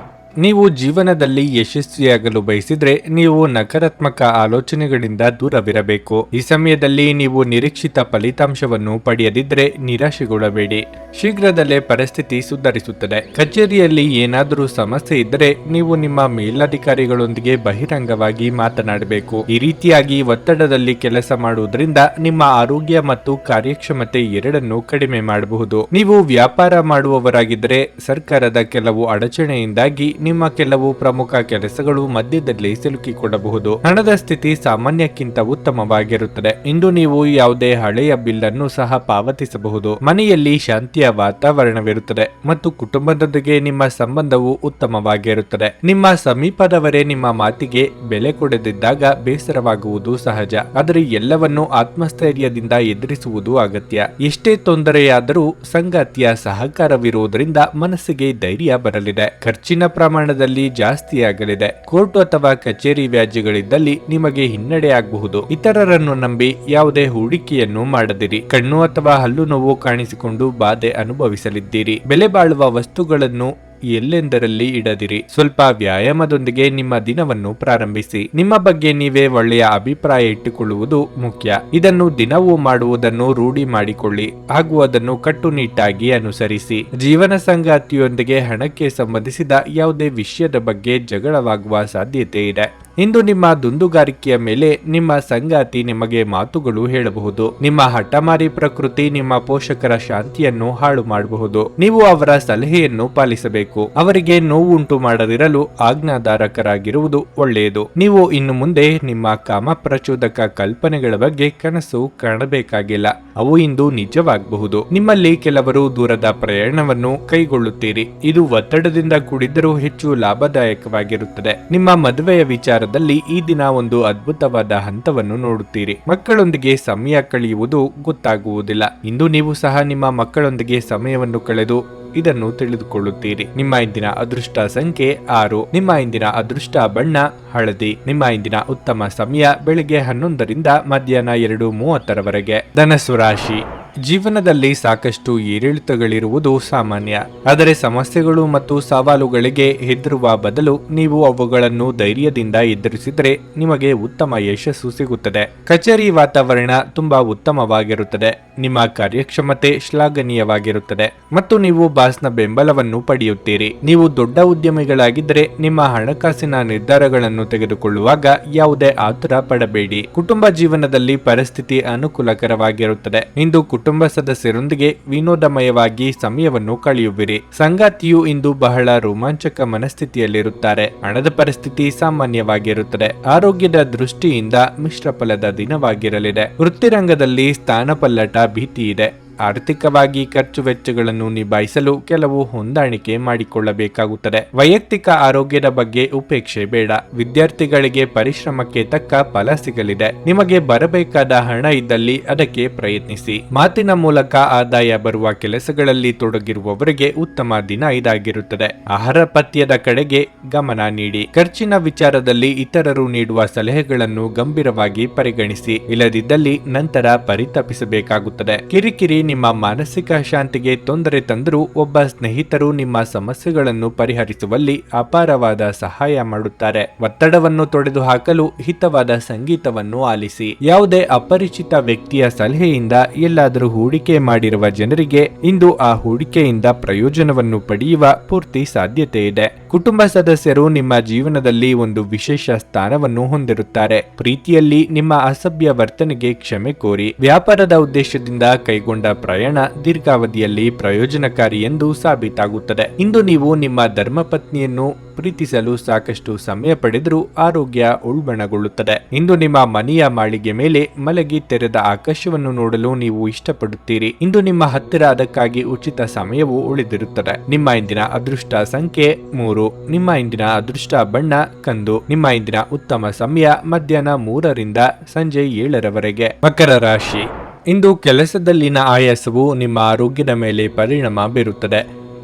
Speaker 1: ನೀವು ಜೀವನದಲ್ಲಿ ಯಶಸ್ವಿಯಾಗಲು ಬಯಸಿದ್ರೆ ನೀವು ನಕಾರಾತ್ಮಕ ಆಲೋಚನೆಗಳಿಂದ ದೂರವಿರಬೇಕು. ಈ ಸಮಯದಲ್ಲಿ ನೀವು ನಿರೀಕ್ಷಿತ ಫಲಿತಾಂಶವನ್ನು ಪಡೆಯದಿದ್ರೆ ನಿರಾಶೆಗೊಳ್ಳಬೇಡಿ. ಶೀಘ್ರದಲ್ಲೇ ಪರಿಸ್ಥಿತಿ ಸುಧಾರಿಸುತ್ತದೆ. ಕಚೇರಿಯಲ್ಲಿ ಏನಾದರೂ ಸಮಸ್ಯೆ ಇದ್ದರೆ ನೀವು ನಿಮ್ಮ ಮೇಲಧಿಕಾರಿಗಳೊಂದಿಗೆ ಬಹಿರಂಗವಾಗಿ ಮಾತನಾಡಬೇಕು. ಈ ರೀತಿಯಾಗಿ ಒತ್ತಡದಲ್ಲಿ ಕೆಲಸ ಮಾಡುವುದರಿಂದ ನಿಮ್ಮ ಆರೋಗ್ಯ ಮತ್ತು ಕಾರ್ಯಕ್ಷಮತೆ ಎರಡನ್ನೂ ಕಡಿಮೆ ಮಾಡಬಹುದು. ನೀವು ವ್ಯಾಪಾರ ಮಾಡುವವರಾಗಿದ್ದರೆ ಸರ್ಕಾರದ ಕೆಲವು ಅಡಚಣೆಯಿಂದಾಗಿ ನಿಮ್ಮ ಕೆಲವು ಪ್ರಮುಖ ಕೆಲಸಗಳು ಮಧ್ಯದಲ್ಲಿ ಸಿಲುಕಿಕೊಳ್ಳಬಹುದು. ಹಣದ ಸ್ಥಿತಿ ಸಾಮಾನ್ಯಕ್ಕಿಂತ ಉತ್ತಮವಾಗಿರುತ್ತದೆ. ಇಂದು ನೀವು ಯಾವುದೇ ಹಳೆಯ ಬಿಲ್ ಅನ್ನು ಸಹ ಪಾವತಿಸಬಹುದು. ಮನೆಯಲ್ಲಿ ಶಾಂತಿಯ ವಾತಾವರಣವಿರುತ್ತದೆ ಮತ್ತು ಕುಟುಂಬದೊಂದಿಗೆ ನಿಮ್ಮ ಸಂಬಂಧವು ಉತ್ತಮವಾಗಿರುತ್ತದೆ. ನಿಮ್ಮ ಸಮೀಪದವರೇ ನಿಮ್ಮ ಮಾತಿಗೆ ಬೆಲೆ ಕೊಡದಿದ್ದಾಗ ಬೇಸರವಾಗುವುದು ಸಹಜ. ಆದರೆ ಎಲ್ಲವನ್ನೂ ಆತ್ಮಸ್ಥೈರ್ಯದಿಂದ ಎದುರಿಸುವುದು ಅಗತ್ಯ. ಎಷ್ಟೇ ತೊಂದರೆಯಾದರೂ ಸಂಗಾತಿಯ ಸಹಕಾರವಿರುವುದರಿಂದ ಮನಸ್ಸಿಗೆ ಧೈರ್ಯ ಬರಲಿದೆ. ಖರ್ಚಿನ ಪ್ರಮಾಣದಲ್ಲಿ ಜಾಸ್ತಿಯಾಗಲಿದೆ. ಕೋರ್ಟ್ ಅಥವಾ ಕಚೇರಿ ವ್ಯಾಜ್ಯಗಳಿದ್ದಲ್ಲಿ ನಿಮಗೆ ಹಿನ್ನಡೆ ಆಗಬಹುದು. ಇತರರನ್ನು ನಂಬಿ ಯಾವುದೇ ಹೂಡಿಕೆಯನ್ನು ಮಾಡದಿರಿ. ಕಣ್ಣು ಅಥವಾ ಹಲ್ಲು ನೋವು ಕಾಣಿಸಿಕೊಂಡು ಬಾಧೆ ಅನುಭವಿಸಲಿದ್ದೀರಿ. ಬೆಲೆ ಬಾಳುವ ವಸ್ತುಗಳನ್ನು ಎಲ್ಲೆಂದರಲ್ಲಿ ಇಡದಿರಿ. ಸ್ವಲ್ಪ ವ್ಯಾಯಾಮದೊಂದಿಗೆ ನಿಮ್ಮ ದಿನವನ್ನು ಪ್ರಾರಂಭಿಸಿ. ನಿಮ್ಮ ಬಗ್ಗೆ ನೀವೇ ಒಳ್ಳೆಯ ಅಭಿಪ್ರಾಯ ಇಟ್ಟುಕೊಳ್ಳುವುದು ಮುಖ್ಯ. ಇದನ್ನು ದಿನವೂ ಮಾಡುವುದನ್ನು ರೂಢಿ ಮಾಡಿಕೊಳ್ಳಿ ಹಾಗೂ ಅದನ್ನು ಕಟ್ಟುನಿಟ್ಟಾಗಿ ಅನುಸರಿಸಿ. ಜೀವನ ಸಂಗಾತಿಯೊಂದಿಗೆ ಹಣಕ್ಕೆ ಸಂಬಂಧಿಸಿದ ಯಾವುದೇ ವಿಷಯದ ಬಗ್ಗೆ ಜಗಳವಾಗುವ ಸಾಧ್ಯತೆ ಇದೆ. ಇಂದು ನಿಮ್ಮ ದುಂದುಗಾರಿಕೆಯ ಮೇಲೆ ನಿಮ್ಮ ಸಂಗಾತಿ ನಿಮಗೆ ಮಾತುಗಳು ಹೇಳಬಹುದು. ನಿಮ್ಮ ಹಠಮಾರಿ ಪ್ರಕೃತಿ ನಿಮ್ಮ ಪೋಷಕರ ಶಾಂತಿಯನ್ನು ಹಾಳು ಮಾಡಬಹುದು. ನೀವು ಅವರ ಸಲಹೆಯನ್ನು ಪಾಲಿಸಬೇಕು. ಅವರಿಗೆ ನೋವುಂಟು ಮಾಡದಿರಲು ಆಜ್ಞಾಧಾರಕರಾಗಿರುವುದು ಒಳ್ಳೆಯದು. ನೀವು ಇನ್ನು ಮುಂದೆ ನಿಮ್ಮ ಕಾಮಪ್ರಚೋದಕ ಕಲ್ಪನೆಗಳ ಬಗ್ಗೆ ಕನಸು ಕಾಣಬೇಕಾಗಿಲ್ಲ. ಅವು ಇಂದು ನಿಜವಾಗಬಹುದು. ನಿಮ್ಮಲ್ಲಿ ಕೆಲವರು ದೂರದ ಪ್ರಯಾಣವನ್ನು ಕೈಗೊಳ್ಳುತ್ತೀರಿ. ಇದು ಒತ್ತಡದಿಂದ ಕೂಡಿದ್ದರೂ ಹೆಚ್ಚು ಲಾಭದಾಯಕವಾಗಿರುತ್ತದೆ. ನಿಮ್ಮ ಮದುವೆಯ ವಿಚಾರ ಈ ದಿನ ಒಂದು ಅದ್ಭುತವಾದ ಹಂತವನ್ನು ನೋಡುತ್ತೀರಿ. ಮಕ್ಕಳೊಂದಿಗೆ ಸಮಯ ಕಳೆಯುವುದು ಗೊತ್ತಾಗುವುದಿಲ್ಲ. ಇಂದು ನೀವು ಸಹ ನಿಮ್ಮ ಮಕ್ಕಳೊಂದಿಗೆ ಸಮಯವನ್ನು ಕಳೆದು ಇದನ್ನು ತಿಳಿದುಕೊಳ್ಳುತ್ತೀರಿ. ನಿಮ್ಮ ಇಂದಿನ ಅದೃಷ್ಟ ಸಂಖ್ಯೆ 6. ನಿಮ್ಮ ಇಂದಿನ ಅದೃಷ್ಟ ಬಣ್ಣ ಹಳದಿ. ನಿಮ್ಮ ಇಂದಿನ ಉತ್ತಮ ಸಮಯ ಬೆಳಿಗ್ಗೆ 11 ಮಧ್ಯಾಹ್ನ 2:30 ಧನಸ್ಸು ರಾಶಿ, ಜೀವನದಲ್ಲಿ ಸಾಕಷ್ಟು ಏರಿಳಿತಗಳಿರುವುದು ಸಾಮಾನ್ಯ. ಆದರೆ ಸಮಸ್ಯೆಗಳು ಮತ್ತು ಸವಾಲುಗಳಿಗೆ ಹೆದರುವ ಬದಲು ನೀವು ಅವುಗಳನ್ನು ಧೈರ್ಯದಿಂದ ಎದುರಿಸಿದರೆ ನಿಮಗೆ ಉತ್ತಮ ಯಶಸ್ಸು ಸಿಗುತ್ತದೆ. ಕಚೇರಿ ವಾತಾವರಣ ತುಂಬಾ ಉತ್ತಮವಾಗಿರುತ್ತದೆ. ನಿಮ್ಮ ಕಾರ್ಯಕ್ಷಮತೆ ಶ್ಲಾಘನೀಯವಾಗಿರುತ್ತದೆ ಮತ್ತು ನೀವು ಬಾಸ್ನ ಬೆಂಬಲವನ್ನು ಪಡೆಯುತ್ತೀರಿ. ನೀವು ದೊಡ್ಡ ಉದ್ಯಮಿಗಳಾಗಿದ್ದರೆ ನಿಮ್ಮ ಹಣಕಾಸಿನ ನಿರ್ಧಾರಗಳನ್ನು ತೆಗೆದುಕೊಳ್ಳುವಾಗ ಯಾವುದೇ ಆತುರ ಪಡಬೇಡಿ. ಕುಟುಂಬ ಜೀವನದಲ್ಲಿ ಪರಿಸ್ಥಿತಿ ಅನುಕೂಲಕರವಾಗಿರುತ್ತದೆ. ಇಂದು ಕುಟುಂಬ ಸದಸ್ಯರೊಂದಿಗೆ ವಿನೋದಮಯವಾಗಿ ಸಮಯವನ್ನು ಕಳೆಯುವಿರಿ. ಸಂಗಾತಿಯು ಇಂದು ಬಹಳ ರೋಮಾಂಚಕ ಮನಸ್ಥಿತಿಯಲ್ಲಿರುತ್ತಾರೆ. ಹಣದ ಪರಿಸ್ಥಿತಿ ಸಾಮಾನ್ಯವಾಗಿರುತ್ತದೆ. ಆರೋಗ್ಯದ ದೃಷ್ಟಿಯಿಂದ ಮಿಶ್ರ ಫಲದ ದಿನವಾಗಿರಲಿದೆ. ವೃತ್ತಿರಂಗದಲ್ಲಿ ಸ್ಥಾನಪಲ್ಲಟ ಭೀತಿ ಇದೆ. ಆರ್ಥಿಕವಾಗಿ ಖರ್ಚು ವೆಚ್ಚಗಳನ್ನು ನಿಭಾಯಿಸಲು ಕೆಲವು ಹೊಂದಾಣಿಕೆ ಮಾಡಿಕೊಳ್ಳಬೇಕಾಗುತ್ತದೆ. ವೈಯಕ್ತಿಕ ಆರೋಗ್ಯದ ಬಗ್ಗೆ ಉಪೇಕ್ಷೆ ಬೇಡ. ವಿದ್ಯಾರ್ಥಿಗಳಿಗೆ ಪರಿಶ್ರಮಕ್ಕೆ ತಕ್ಕ ಫಲ ಸಿಗಲಿದೆ. ನಿಮಗೆ ಬರಬೇಕಾದ ಹಣ ಇದ್ದಲ್ಲಿ ಅದಕ್ಕೆ ಪ್ರಯತ್ನಿಸಿ. ಮಾತಿನ ಮೂಲಕ ಆದಾಯ ಬರುವ ಕೆಲಸಗಳಲ್ಲಿ ತೊಡಗಿರುವವರಿಗೆ ಉತ್ತಮ ದಿನ ಇದಾಗಿರುತ್ತದೆ. ಆಹಾರ ಪಥ್ಯದ ಕಡೆಗೆ ಗಮನ ನೀಡಿ. ಖರ್ಚಿನ ವಿಚಾರದಲ್ಲಿ ಇತರರು ನೀಡುವ ಸಲಹೆಗಳನ್ನು ಗಂಭೀರವಾಗಿ ಪರಿಗಣಿಸಿ. ಇಲ್ಲದಿದ್ದಲ್ಲಿ ನಂತರ ಪರಿತಪಿಸಬೇಕಾಗುತ್ತದೆ. ಕಿರಿಕಿರಿ ನಿಮ್ಮ ಮಾನಸಿಕ ಶಾಂತಿಗೆ ತೊಂದರೆ ತಂದರೂ ಒಬ್ಬ ಸ್ನೇಹಿತರು ನಿಮ್ಮ ಸಮಸ್ಯೆಗಳನ್ನು ಪರಿಹರಿಸುವಲ್ಲಿ ಅಪಾರವಾದ ಸಹಾಯ ಮಾಡುತ್ತಾರೆ. ಒತ್ತಡವನ್ನು ತೊಡೆದುಹಾಕಲು ಹಿತವಾದ ಸಂಗೀತವನ್ನು ಆಲಿಸಿ. ಯಾವುದೇ ಅಪರಿಚಿತ ವ್ಯಕ್ತಿಯ ಸಲಹೆಯಿಂದ ಎಲ್ಲಾದರೂ ಹೂಡಿಕೆ ಮಾಡಿರುವ ಜನರಿಗೆ ಇಂದು ಆ ಹೂಡಿಕೆಯಿಂದ ಪ್ರಯೋಜನವನ್ನು ಪಡೆಯುವ ಪೂರ್ತಿ ಸಾಧ್ಯತೆ ಇದೆ. ಕುಟುಂಬ ಸದಸ್ಯರು ನಿಮ್ಮ ಜೀವನದಲ್ಲಿ ಒಂದು ವಿಶೇಷ ಸ್ಥಾನವನ್ನು ಹೊಂದಿರುತ್ತಾರೆ. ಪ್ರೀತಿಯಲ್ಲಿ ನಿಮ್ಮ ಅಸಭ್ಯ ವರ್ತನೆಗೆ ಕ್ಷಮೆ ಕೋರಿ. ವ್ಯಾಪಾರದ ಉದ್ದೇಶದಿಂದ ಕೈಗೊಂಡ ಪ್ರಯಾಣ ದೀರ್ಘಾವಧಿಯಲ್ಲಿ ಪ್ರಯೋಜನಕಾರಿ ಎಂದು ಸಾಬೀತಾಗುತ್ತದೆ. ಇಂದು ನೀವು ನಿಮ್ಮ ಧರ್ಮಪತ್ನಿಯನ್ನು ಪ್ರೀತಿಸಲು ಸಾಕಷ್ಟು ಸಮಯ ಪಡೆದರೂ ಆರೋಗ್ಯ ಉಲ್ಬಣಗೊಳ್ಳುತ್ತದೆ. ಇಂದು ನಿಮ್ಮ ಮನೆಯ ಮಾಳಿಗೆ ಮೇಲೆ ಮಲಗಿ ತೆರೆದ ಆಕಾಶವನ್ನು ನೋಡಲು ನೀವು ಇಷ್ಟಪಡುತ್ತೀರಿ. ಇಂದು ನಿಮ್ಮ ಹತ್ತಿರ ಅದಕ್ಕಾಗಿ ಉಚಿತ ಸಮಯವು ಉಳಿದಿರುತ್ತದೆ. ನಿಮ್ಮ ಇಂದಿನ ಅದೃಷ್ಟ ಸಂಖ್ಯೆ 3. ನಿಮ್ಮ ಇಂದಿನ ಅದೃಷ್ಟ ಬಣ್ಣ ಕಂದು. ನಿಮ್ಮ ಇಂದಿನ ಉತ್ತಮ ಸಮಯ ಮಧ್ಯಾಹ್ನ 3ರಿಂದ ಸಂಜೆ 7ರವರೆಗೆ. ಮಕರ ರಾಶಿ. ಇಂದು ಕೆಲಸದಲ್ಲಿನ ಆಯಾಸವು ನಿಮ್ಮ ಆರೋಗ್ಯದ ಮೇಲೆ ಪರಿಣಾಮ ಬೀರುತ್ತದೆ.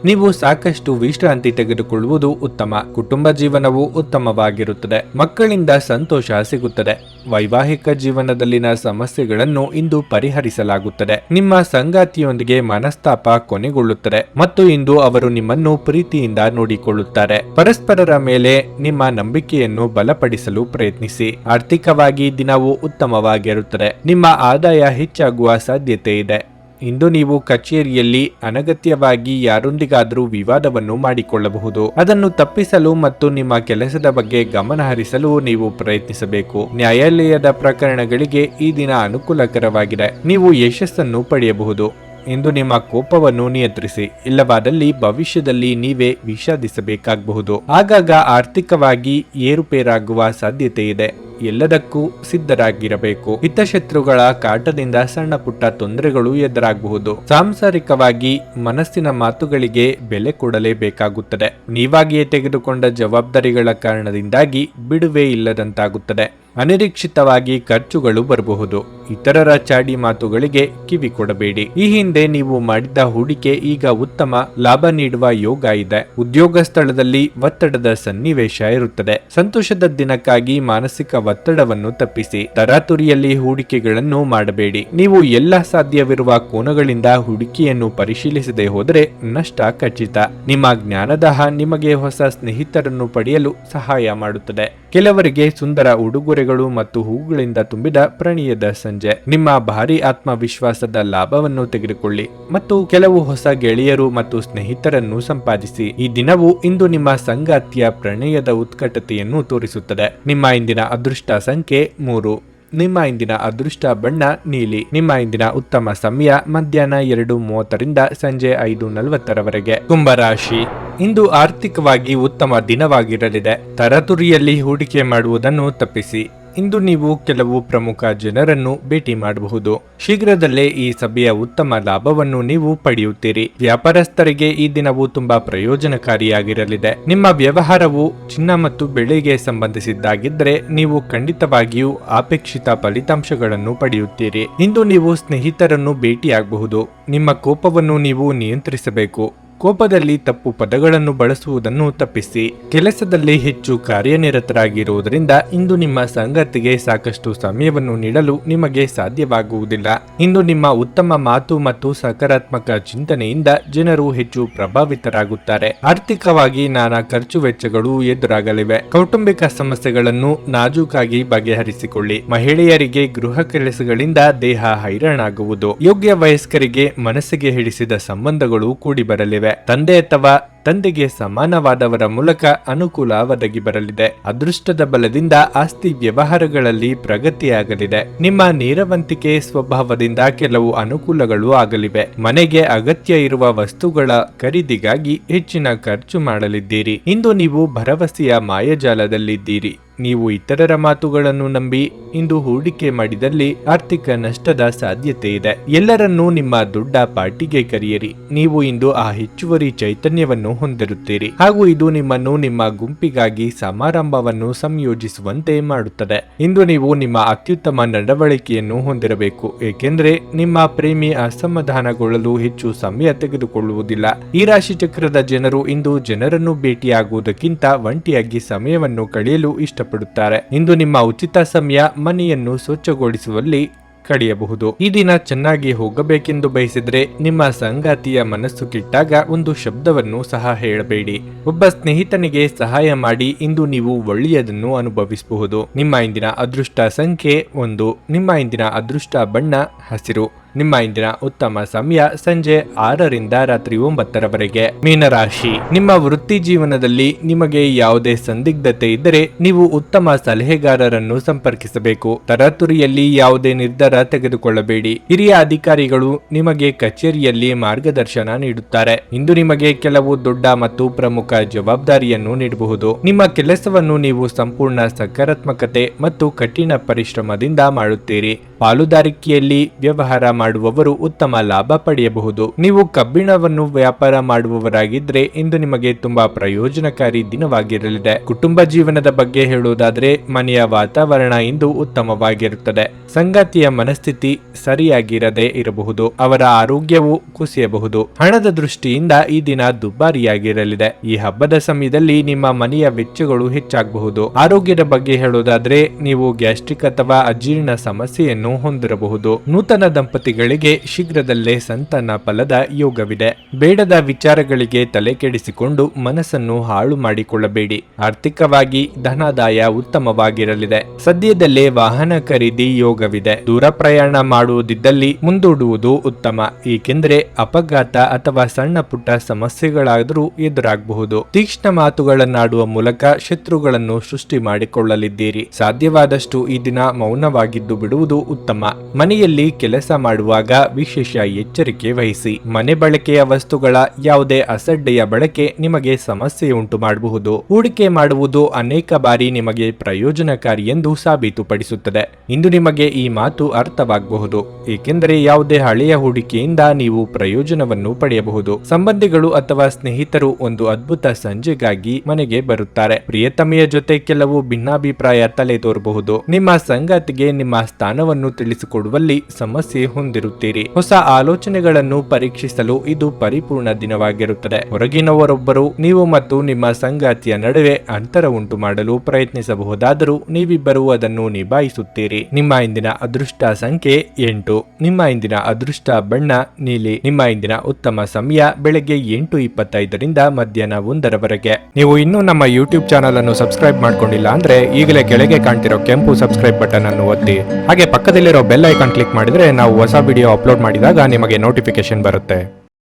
Speaker 1: ನೀವು ಸಾಕಷ್ಟು ವಿಶ್ರಾಂತಿ ತೆಗೆದುಕೊಳ್ಳುವುದು ಉತ್ತಮ. ಕುಟುಂಬ ಜೀವನವು ಉತ್ತಮವಾಗಿರುತ್ತದೆ. ಮಕ್ಕಳಿಂದ ಸಂತೋಷ ಸಿಗುತ್ತದೆ. ವೈವಾಹಿಕ ಜೀವನದಲ್ಲಿನ ಸಮಸ್ಯೆಗಳನ್ನು ಇಂದು ಪರಿಹರಿಸಲಾಗುತ್ತದೆ. ನಿಮ್ಮ ಸಂಗಾತಿಯೊಂದಿಗೆ ಮನಸ್ತಾಪ ಕೊನೆಗೊಳ್ಳುತ್ತದೆ ಮತ್ತು ಇಂದು ಅವರು ನಿಮ್ಮನ್ನು ಪ್ರೀತಿಯಿಂದ ನೋಡಿಕೊಳ್ಳುತ್ತಾರೆ. ಪರಸ್ಪರರ ಮೇಲೆ ನಿಮ್ಮ ನಂಬಿಕೆಯನ್ನು ಬಲಪಡಿಸಲು ಪ್ರಯತ್ನಿಸಿ. ಆರ್ಥಿಕವಾಗಿ ದಿನವು ಉತ್ತಮವಾಗಿರುತ್ತದೆ. ನಿಮ್ಮ ಆದಾಯ ಹೆಚ್ಚಾಗುವ ಸಾಧ್ಯತೆ ಇದೆ. ಇಂದು ನೀವು ಕಚೇರಿಯಲ್ಲಿ ಅನಗತ್ಯವಾಗಿ ಯಾರೊಂದಿಗಾದರೂ ವಿವಾದವನ್ನು ಮಾಡಿಕೊಳ್ಳಬಹುದು. ಅದನ್ನು ತಪ್ಪಿಸಲು ಮತ್ತು ನಿಮ್ಮ ಕೆಲಸದ ಬಗ್ಗೆ ಗಮನ ಹರಿಸಲು ನೀವು ಪ್ರಯತ್ನಿಸಬೇಕು. ನ್ಯಾಯಾಲಯದ ಪ್ರಕರಣಗಳಿಗೆ ಈ ದಿನ ಅನುಕೂಲಕರವಾಗಿದೆ. ನೀವು ಯಶಸ್ಸನ್ನು ಪಡೆಯಬಹುದು. ಇಂದು ನಿಮ್ಮ ಕೋಪವನ್ನು ನಿಯಂತ್ರಿಸಿ. ಇಲ್ಲವಾದಲ್ಲಿ ಭವಿಷ್ಯದಲ್ಲಿ ನೀವೇ ವಿಷಾದಿಸಬೇಕಾಗಬಹುದು. ಆಗಾಗ ಆರ್ಥಿಕವಾಗಿ ಏರುಪೇರಾಗುವ ಸಾಧ್ಯತೆ ಇದೆ. ಎಲ್ಲದಕ್ಕೂ ಸಿದ್ಧರಾಗಿರಬೇಕು. ಹಿತಶತ್ರುಗಳ ಕಾಟದಿಂದ ಸಣ್ಣ ಪುಟ್ಟ ತೊಂದರೆಗಳು ಎದುರಾಗಬಹುದು. ಸಾಂಸಾರಿಕವಾಗಿ ಮನಸ್ಸಿನ ಮಾತುಗಳಿಗೆ ಬೆಲೆ ಕೊಡಲೇಬೇಕಾಗುತ್ತದೆ. ನೀವಾಗಿಯೇ ತೆಗೆದುಕೊಂಡ ಜವಾಬ್ದಾರಿಗಳ ಕಾರಣದಿಂದಾಗಿ ಬಿಡುವೆ ಇಲ್ಲದಂತಾಗುತ್ತದೆ. ಅನಿರೀಕ್ಷಿತವಾಗಿ ಖರ್ಚುಗಳು ಬರಬಹುದು. ಇತರರ ಚಾಡಿ ಮಾತುಗಳಿಗೆ ಕಿವಿ ಕೊಡಬೇಡಿ. ಈ ಹಿಂದೆ ನೀವು ಮಾಡಿದ್ದ ಹೂಡಿಕೆ ಈಗ ಉತ್ತಮ ಲಾಭ ನೀಡುವ ಯೋಗ ಇದೆ. ಉದ್ಯೋಗ ಸ್ಥಳದಲ್ಲಿ ಒತ್ತಡದ ಸನ್ನಿವೇಶ ಇರುತ್ತದೆ. ಸಂತೋಷದ ದಿನಕ್ಕಾಗಿ ಮಾನಸಿಕ ಒತ್ತಡವನ್ನು ತಪ್ಪಿಸಿ. ತರಾತುರಿಯಲ್ಲಿ ಹೂಡಿಕೆಗಳನ್ನು ಮಾಡಬೇಡಿ. ನೀವು ಎಲ್ಲ ಸಾಧ್ಯವಿರುವ ಕೋನಗಳಿಂದ ಹೂಡಿಕೆಯನ್ನು ಪರಿಶೀಲಿಸದೆ ಹೋದರೆ ನಷ್ಟ ಖಚಿತ. ನಿಮ್ಮ ಜ್ಞಾನದಾಹ ನಿಮಗೆ ಹೊಸ ಸ್ನೇಹಿತರನ್ನು ಪಡೆಯಲು ಸಹಾಯ ಮಾಡುತ್ತದೆ. ಕೆಲವರಿಗೆ ಸುಂದರ ಉಡುಗೊರೆಗಳು ಮತ್ತು ಹೂಗಳಿಂದ ತುಂಬಿದ ಪ್ರಣಯದ ಸಂಜೆ. ನಿಮ್ಮ ಭಾರಿ ಆತ್ಮವಿಶ್ವಾಸದ ಲಾಭವನ್ನು ತೆಗೆದುಕೊಳ್ಳಿ ಮತ್ತು ಕೆಲವು ಹೊಸ ಗೆಳೆಯರು ಮತ್ತು ಸ್ನೇಹಿತರನ್ನು ಸಂಪಾದಿಸಿ. ಈ ದಿನವು ಇಂದು ನಿಮ್ಮ ಸಂಗಾತಿಯ ಪ್ರಣಯದ ಉತ್ಕಟತೆಯನ್ನು ತೋರಿಸುತ್ತದೆ. ನಿಮ್ಮ ಇಂದಿನ ಅದೃಷ್ಟ ಸಂಖ್ಯೆ 3. ನಿಮ್ಮ ಇಂದಿನ ಅದೃಷ್ಟ ಬಣ್ಣ ನೀಲಿ. ನಿಮ್ಮ ಇಂದಿನ ಉತ್ತಮ ಸಮಯ ಮಧ್ಯಾಹ್ನ 2:30ರಿಂದ ಸಂಜೆ 5:40ರವರೆಗೆ. ಕುಂಭರಾಶಿ. ಇಂದು ಆರ್ಥಿಕವಾಗಿ ಉತ್ತಮ ದಿನವಾಗಿರಲಿದೆ. ತರಾತುರಿಯಲ್ಲಿ ಹೂಡಿಕೆ ಮಾಡುವುದನ್ನು ತಪ್ಪಿಸಿ. ಇಂದು ನೀವು ಕೆಲವು ಪ್ರಮುಖ ಜನರನ್ನು ಭೇಟಿ ಮಾಡಬಹುದು. ಶೀಘ್ರದಲ್ಲೇ ಈ ಸಭೆಯ ಉತ್ತಮ ಲಾಭವನ್ನು ನೀವು ಪಡೆಯುತ್ತೀರಿ. ವ್ಯಾಪಾರಸ್ಥರಿಗೆ ಈ ದಿನವು ತುಂಬಾ ಪ್ರಯೋಜನಕಾರಿಯಾಗಿರಲಿದೆ. ನಿಮ್ಮ ವ್ಯವಹಾರವು ಚಿನ್ನ ಮತ್ತು ಬೆಳ್ಳಿಗೆ ಸಂಬಂಧಿಸಿದ್ದಾಗಿದ್ದರೆ ನೀವು ಖಂಡಿತವಾಗಿಯೂ ಅಪೇಕ್ಷಿತ ಫಲಿತಾಂಶಗಳನ್ನು ಪಡೆಯುತ್ತೀರಿ. ಇಂದು ನೀವು ಸ್ನೇಹಿತರನ್ನು ಭೇಟಿಯಾಗಬಹುದು. ನಿಮ್ಮ ಕೋಪವನ್ನು ನೀವು ನಿಯಂತ್ರಿಸಬೇಕು. ಕೋಪದಲ್ಲಿ ತಪ್ಪು ಪದಗಳನ್ನು ಬಳಸುವುದನ್ನು ತಪ್ಪಿಸಿ. ಕೆಲಸದಲ್ಲಿ ಹೆಚ್ಚು ಕಾರ್ಯನಿರತರಾಗಿರುವುದರಿಂದ ಇಂದು ನಿಮ್ಮ ಸಂಗಾತಿಗೆ ಸಾಕಷ್ಟು ಸಮಯವನ್ನು ನೀಡಲು ನಿಮಗೆ ಸಾಧ್ಯವಾಗುವುದಿಲ್ಲ. ಇಂದು ನಿಮ್ಮ ಉತ್ತಮ ಮಾತು ಮತ್ತು ಸಕಾರಾತ್ಮಕ ಚಿಂತನೆಯಿಂದ ಜನರು ಹೆಚ್ಚು ಪ್ರಭಾವಿತರಾಗುತ್ತಾರೆ. ಆರ್ಥಿಕವಾಗಿ ನಾನಾ ಖರ್ಚು ವೆಚ್ಚಗಳು ಎದುರಾಗಲಿವೆ. ಕೌಟುಂಬಿಕ ಸಮಸ್ಯೆಗಳನ್ನು ನಾಜೂಕಾಗಿ ಬಗೆಹರಿಸಿಕೊಳ್ಳಿ. ಮಹಿಳೆಯರಿಗೆ ಗೃಹ ಕೆಲಸಗಳಿಂದ ದೇಹ ಹೈರಾಣಾಗುವುದು. ಯೋಗ್ಯ ವಯಸ್ಕರಿಗೆ ಮನಸ್ಸಿಗೆ ಹಿಡಿಸಿದ ಸಂಬಂಧಗಳು ಕೂಡಿ ಬರಲಿವೆ. ತಂದೆ ಅಥವಾ ತಂದೆಗೆ ಸಮಾನವಾದವರ ಮೂಲಕ ಅನುಕೂಲ ಒದಗಿ ಬರಲಿದೆ. ಅದೃಷ್ಟದ ಬಲದಿಂದ ಆಸ್ತಿ ವ್ಯವಹಾರಗಳಲ್ಲಿ ಪ್ರಗತಿಯಾಗಲಿದೆ. ನಿಮ್ಮ ನೇರವಂತಿಕೆ ಸ್ವಭಾವದಿಂದ ಕೆಲವು ಅನುಕೂಲಗಳು ಆಗಲಿವೆ. ಮನೆಗೆ ಅಗತ್ಯ ಇರುವ ವಸ್ತುಗಳ ಖರೀದಿಗಾಗಿ ಹೆಚ್ಚಿನ ಖರ್ಚು ಮಾಡಲಿದ್ದೀರಿ. ಇಂದು ನೀವು ಭರವಸೆಯ ಮಾಯಜಾಲದಲ್ಲಿದ್ದೀರಿ. ನೀವು ಇತರರ ಮಾತುಗಳನ್ನು ನಂಬಿ ಇಂದು ಹೂಡಿಕೆ ಮಾಡಿದಲ್ಲಿ ಆರ್ಥಿಕ ನಷ್ಟದ ಸಾಧ್ಯತೆ ಇದೆ. ಎಲ್ಲರನ್ನೂ ನಿಮ್ಮ ದೊಡ್ಡ ಪಾರ್ಟಿಗೆ ಕರೆಯಿರಿ. ನೀವು ಇಂದು ಆ ಹೆಚ್ಚುವರಿ ಚೈತನ್ಯವನ್ನು ಹೊಂದಿರುತ್ತೀರಿ ಹಾಗೂ ಇದು ನಿಮ್ಮನ್ನು ನಿಮ್ಮ ಗುಂಪಿಗಾಗಿ ಸಮಾರಂಭವನ್ನು ಸಂಯೋಜಿಸುವಂತೆ ಮಾಡುತ್ತದೆ. ಇಂದು ನೀವು ನಿಮ್ಮ ಅತ್ಯುತ್ತಮ ನಡವಳಿಕೆಯನ್ನು ಹೊಂದಿರಬೇಕು, ಏಕೆಂದರೆ ನಿಮ್ಮ ಪ್ರೇಮಿ ಅಸಮಾಧಾನಗೊಳ್ಳಲು ಹೆಚ್ಚು ಸಮಯ ತೆಗೆದುಕೊಳ್ಳುವುದಿಲ್ಲ. ಈ ರಾಶಿ ಚಕ್ರದ ಜನರು ಇಂದು ಜನರನ್ನು ಭೇಟಿಯಾಗುವುದಕ್ಕಿಂತ ಒಂಟಿಯಾಗಿ ಸಮಯವನ್ನು ಕಳೆಯಲು ಇಷ್ಟಪಡುತ್ತಾರೆ. ಇಂದು ನಿಮ್ಮ ಉಚಿತ ಸಮಯ ಮನೆಯನ್ನು ಸ್ವಚ್ಛಗೊಳಿಸುವಲ್ಲಿ ಕಳೆಯಬಹುದು. ಈ ದಿನ ಚೆನ್ನಾಗಿ ಹೋಗಬೇಕೆಂದು ಬಯಸಿದ್ರೆ ನಿಮ್ಮ ಸಂಗಾತಿಯ ಮನಸ್ಸು ಕೆಟ್ಟಾಗ ಒಂದು ಶಬ್ದವನ್ನು ಸಹ ಹೇಳಬೇಡಿ. ಒಬ್ಬ ಸ್ನೇಹಿತನಿಗೆ ಸಹಾಯ ಮಾಡಿ ಇಂದು ನೀವು ಒಳ್ಳೆಯದನ್ನು ಅನುಭವಿಸಬಹುದು. ನಿಮ್ಮ ಇಂದಿನ ಅದೃಷ್ಟ ಸಂಖ್ಯೆ 1. ನಿಮ್ಮ ಇಂದಿನ ಅದೃಷ್ಟ ಬಣ್ಣ ಹಸಿರು. ನಿಮ್ಮ ಇಂದಿನ ಉತ್ತಮ ಸಮಯ ಸಂಜೆ 6ರಿಂದ ರಾತ್ರಿ 9ರವರೆಗೆ. ಮೀನರಾಶಿ, ನಿಮ್ಮ ವೃತ್ತಿ ಜೀವನದಲ್ಲಿ ನಿಮಗೆ ಯಾವುದೇ ಸಂದಿಗ್ಧತೆ ಇದ್ದರೆ ನೀವು ಉತ್ತಮ ಸಲಹೆಗಾರರನ್ನು ಸಂಪರ್ಕಿಸಬೇಕು. ತರಾತುರಿಯಲ್ಲಿ ಯಾವುದೇ ನಿರ್ಧಾರ ತೆಗೆದುಕೊಳ್ಳಬೇಡಿ. ಹಿರಿಯ ಅಧಿಕಾರಿಗಳು ನಿಮಗೆ ಕಚೇರಿಯಲ್ಲಿ ಮಾರ್ಗದರ್ಶನ ನೀಡುತ್ತಾರೆ. ಇಂದು ನಿಮಗೆ ಕೆಲವು ದೊಡ್ಡ ಮತ್ತು ಪ್ರಮುಖ ಜವಾಬ್ದಾರಿಯನ್ನು ನೀಡಬಹುದು. ನಿಮ್ಮ ಕೆಲಸವನ್ನು ನೀವು ಸಂಪೂರ್ಣ ಸಕಾರಾತ್ಮಕತೆ ಮತ್ತು ಕಠಿಣ ಪರಿಶ್ರಮದಿಂದ ಮಾಡುತ್ತೀರಿ. ಪಾಲುದಾರಿಕೆಯಲ್ಲಿ ವ್ಯವಹಾರ ಮಾಡುವವರು ಉತ್ತಮ ಲಾಭ ಪಡೆಯಬಹುದು. ನೀವು ಕಬ್ಬಿಣವನ್ನು ವ್ಯಾಪಾರ ಮಾಡುವವರಾಗಿದ್ರೆ ಇಂದು ನಿಮಗೆ ತುಂಬಾ ಪ್ರಯೋಜನಕಾರಿ ದಿನವಾಗಿರಲಿದೆ. ಕುಟುಂಬ ಜೀವನದ ಬಗ್ಗೆ ಹೇಳುವುದಾದ್ರೆ ಮನೆಯ ವಾತಾವರಣ ಇಂದು ಉತ್ತಮವಾಗಿರುತ್ತದೆ. ಸಂಗಾತಿಯ ಮನಸ್ಥಿತಿ ಸರಿಯಾಗಿರದೇ ಇರಬಹುದು. ಅವರ ಆರೋಗ್ಯವು ಕುಸಿಯಬಹುದು. ಹಣದ ದೃಷ್ಟಿಯಿಂದ ಈ ದಿನ ದುಬಾರಿಯಾಗಿರಲಿದೆ. ಈ ಹಬ್ಬದ ಸಮಯದಲ್ಲಿ ನಿಮ್ಮ ಮನೆಯ ವೆಚ್ಚಗಳು ಹೆಚ್ಚಾಗಬಹುದು. ಆರೋಗ್ಯದ ಬಗ್ಗೆ ಹೇಳುವುದಾದ್ರೆ ನೀವು ಗ್ಯಾಸ್ಟ್ರಿಕ್ ಅಥವಾ ಅಜೀರ್ಣ ಸಮಸ್ಯೆಯನ್ನು ಹೊಂದಿರಬಹುದು. ನೂತನ ದಂಪತಿಗಳಿಗೆ ಶೀಘ್ರದಲ್ಲೇ ಸಂತಾನ ಫಲದ ಯೋಗವಿದೆ. ಬೇಡದ ವಿಚಾರಗಳಿಗೆ ತಲೆ ಕೆಡಿಸಿಕೊಂಡು ಮನಸ್ಸನ್ನು ಹಾಳು ಮಾಡಿಕೊಳ್ಳಬೇಡಿ. ಆರ್ಥಿಕವಾಗಿ ಧನಾದಾಯ ಉತ್ತಮವಾಗಿರಲಿದೆ. ಸದ್ಯದಲ್ಲೇ ವಾಹನ ಖರೀದಿ ಯೋಗವಿದೆ. ದೂರ ಪ್ರಯಾಣ ಮಾಡುವುದಿದ್ದಲ್ಲಿ ಮುಂದೂಡುವುದು ಉತ್ತಮ, ಏಕೆಂದರೆ ಅಪಘಾತ ಅಥವಾ ಸಣ್ಣ ಪುಟ್ಟ ಸಮಸ್ಯೆಗಳಾದರೂ ಎದುರಾಗಬಹುದು. ತೀಕ್ಷ್ಣ ಮಾತುಗಳನ್ನಾಡುವ ಮೂಲಕ ಶತ್ರುಗಳನ್ನು ಸೃಷ್ಟಿ ಮಾಡಿಕೊಳ್ಳಲಿದ್ದೀರಿ. ಸಾಧ್ಯವಾದಷ್ಟು ಈ ದಿನ ಮೌನವಾಗಿದ್ದು ಬಿಡುವುದು ಉತ್ತಮ. ಮನೆಯಲ್ಲಿ ಕೆಲಸ ಮಾಡುವಾಗ ವಿಶೇಷ ಎಚ್ಚರಿಕೆ ವಹಿಸಿ. ಮನೆ ಬಳಕೆಯ ವಸ್ತುಗಳ ಯಾವುದೇ ಅಸಡ್ಡೆಯ ಬಳಕೆ ನಿಮಗೆ ಸಮಸ್ಯೆ ಉಂಟು ಮಾಡಬಹುದು. ಹೂಡಿಕೆ ಮಾಡುವುದು ಅನೇಕ ಬಾರಿ ನಿಮಗೆ ಪ್ರಯೋಜನಕಾರಿ ಎಂದು ಸಾಬೀತುಪಡಿಸುತ್ತದೆ. ಇಂದು ನಿಮಗೆ ಈ ಮಾತು ಅರ್ಥವಾಗಬಹುದು, ಏಕೆಂದರೆ ಯಾವುದೇ ಹಳೆಯ ಹೂಡಿಕೆಯಿಂದ ನೀವು ಪ್ರಯೋಜನವನ್ನು ಪಡೆಯಬಹುದು. ಸಂಬಂಧಿಗಳು ಅಥವಾ ಸ್ನೇಹಿತರು ಒಂದು ಅದ್ಭುತ ಸಂಜೆಗಾಗಿ ಮನೆಗೆ ಬರುತ್ತಾರೆ. ಪ್ರಿಯತಮೆಯ ಜೊತೆ ಕೆಲವು ಭಿನ್ನಾಭಿಪ್ರಾಯ ತಲೆದೋರಬಹುದು. ನಿಮ್ಮ ಸಂಗಾತಿಗೆ ನಿಮ್ಮ ಸ್ಥಾನವನ್ನು ತಿಳಿಸಿಕೊಡುವಲ್ಲಿ ಸಮಸ್ಯೆ ಹೊಂದಿರುತ್ತೀರಿ. ಹೊಸ ಆಲೋಚನೆಗಳನ್ನು ಪರೀಕ್ಷಿಸಲು ಇದು ಪರಿಪೂರ್ಣ ದಿನವಾಗಿರುತ್ತದೆ. ಹೊರಗಿನವರೊಬ್ಬರು ನೀವು ಮತ್ತು ನಿಮ್ಮ ಸಂಗಾತಿಯ ನಡುವೆ ಅಂತರ ಉಂಟು ಮಾಡಲು ಪ್ರಯತ್ನಿಸಬಹುದಾದರೂ ನೀವಿಬ್ಬರು ಅದನ್ನು ನಿಭಾಯಿಸುತ್ತೀರಿ. ನಿಮ್ಮ ಇಂದಿನ ಅದೃಷ್ಟ ಸಂಖ್ಯೆ 8. ನಿಮ್ಮ ಇಂದಿನ ಅದೃಷ್ಟ ಬಣ್ಣ ನೀಲಿ. ನಿಮ್ಮ ಇಂದಿನ ಉತ್ತಮ ಸಮಯ ಬೆಳಗ್ಗೆ 8:25ರಿಂದ ಮಧ್ಯಾಹ್ನ 1ರವರೆಗೆ. ನೀವು ಇನ್ನೂ ನಮ್ಮ ಯೂಟ್ಯೂಬ್ ಚಾನಲ್ ಅನ್ನು ಸಬ್ಸ್ಕ್ರೈಬ್ ಮಾಡ್ಕೊಂಡಿಲ್ಲ ಅಂದ್ರೆ ಈಗಲೇ ಕೆಳಗೆ ಕಾಣ್ತಿರೋ ಕೆಂಪು ಸಬ್ಸ್ಕ್ರೈಬ್ ಬಟನ್ ಅನ್ನು ಒತ್ತಿ. ಹಾಗೆ ಪಕ್ಕದಲ್ಲಿರೋ ಬೆಲ್ ಐಕಾನ್ ಕ್ಲಿಕ್ ಮಾಡಿದ್ರೆ ನಾವು ಹೊಸ ವಿಡಿಯೋ ಅಪ್ಲೋಡ್ ಮಾಡಿದಾಗ ನಿಮಗೆ ನೋಟಿಫಿಕೇಶನ್ ಬರುತ್ತೆ.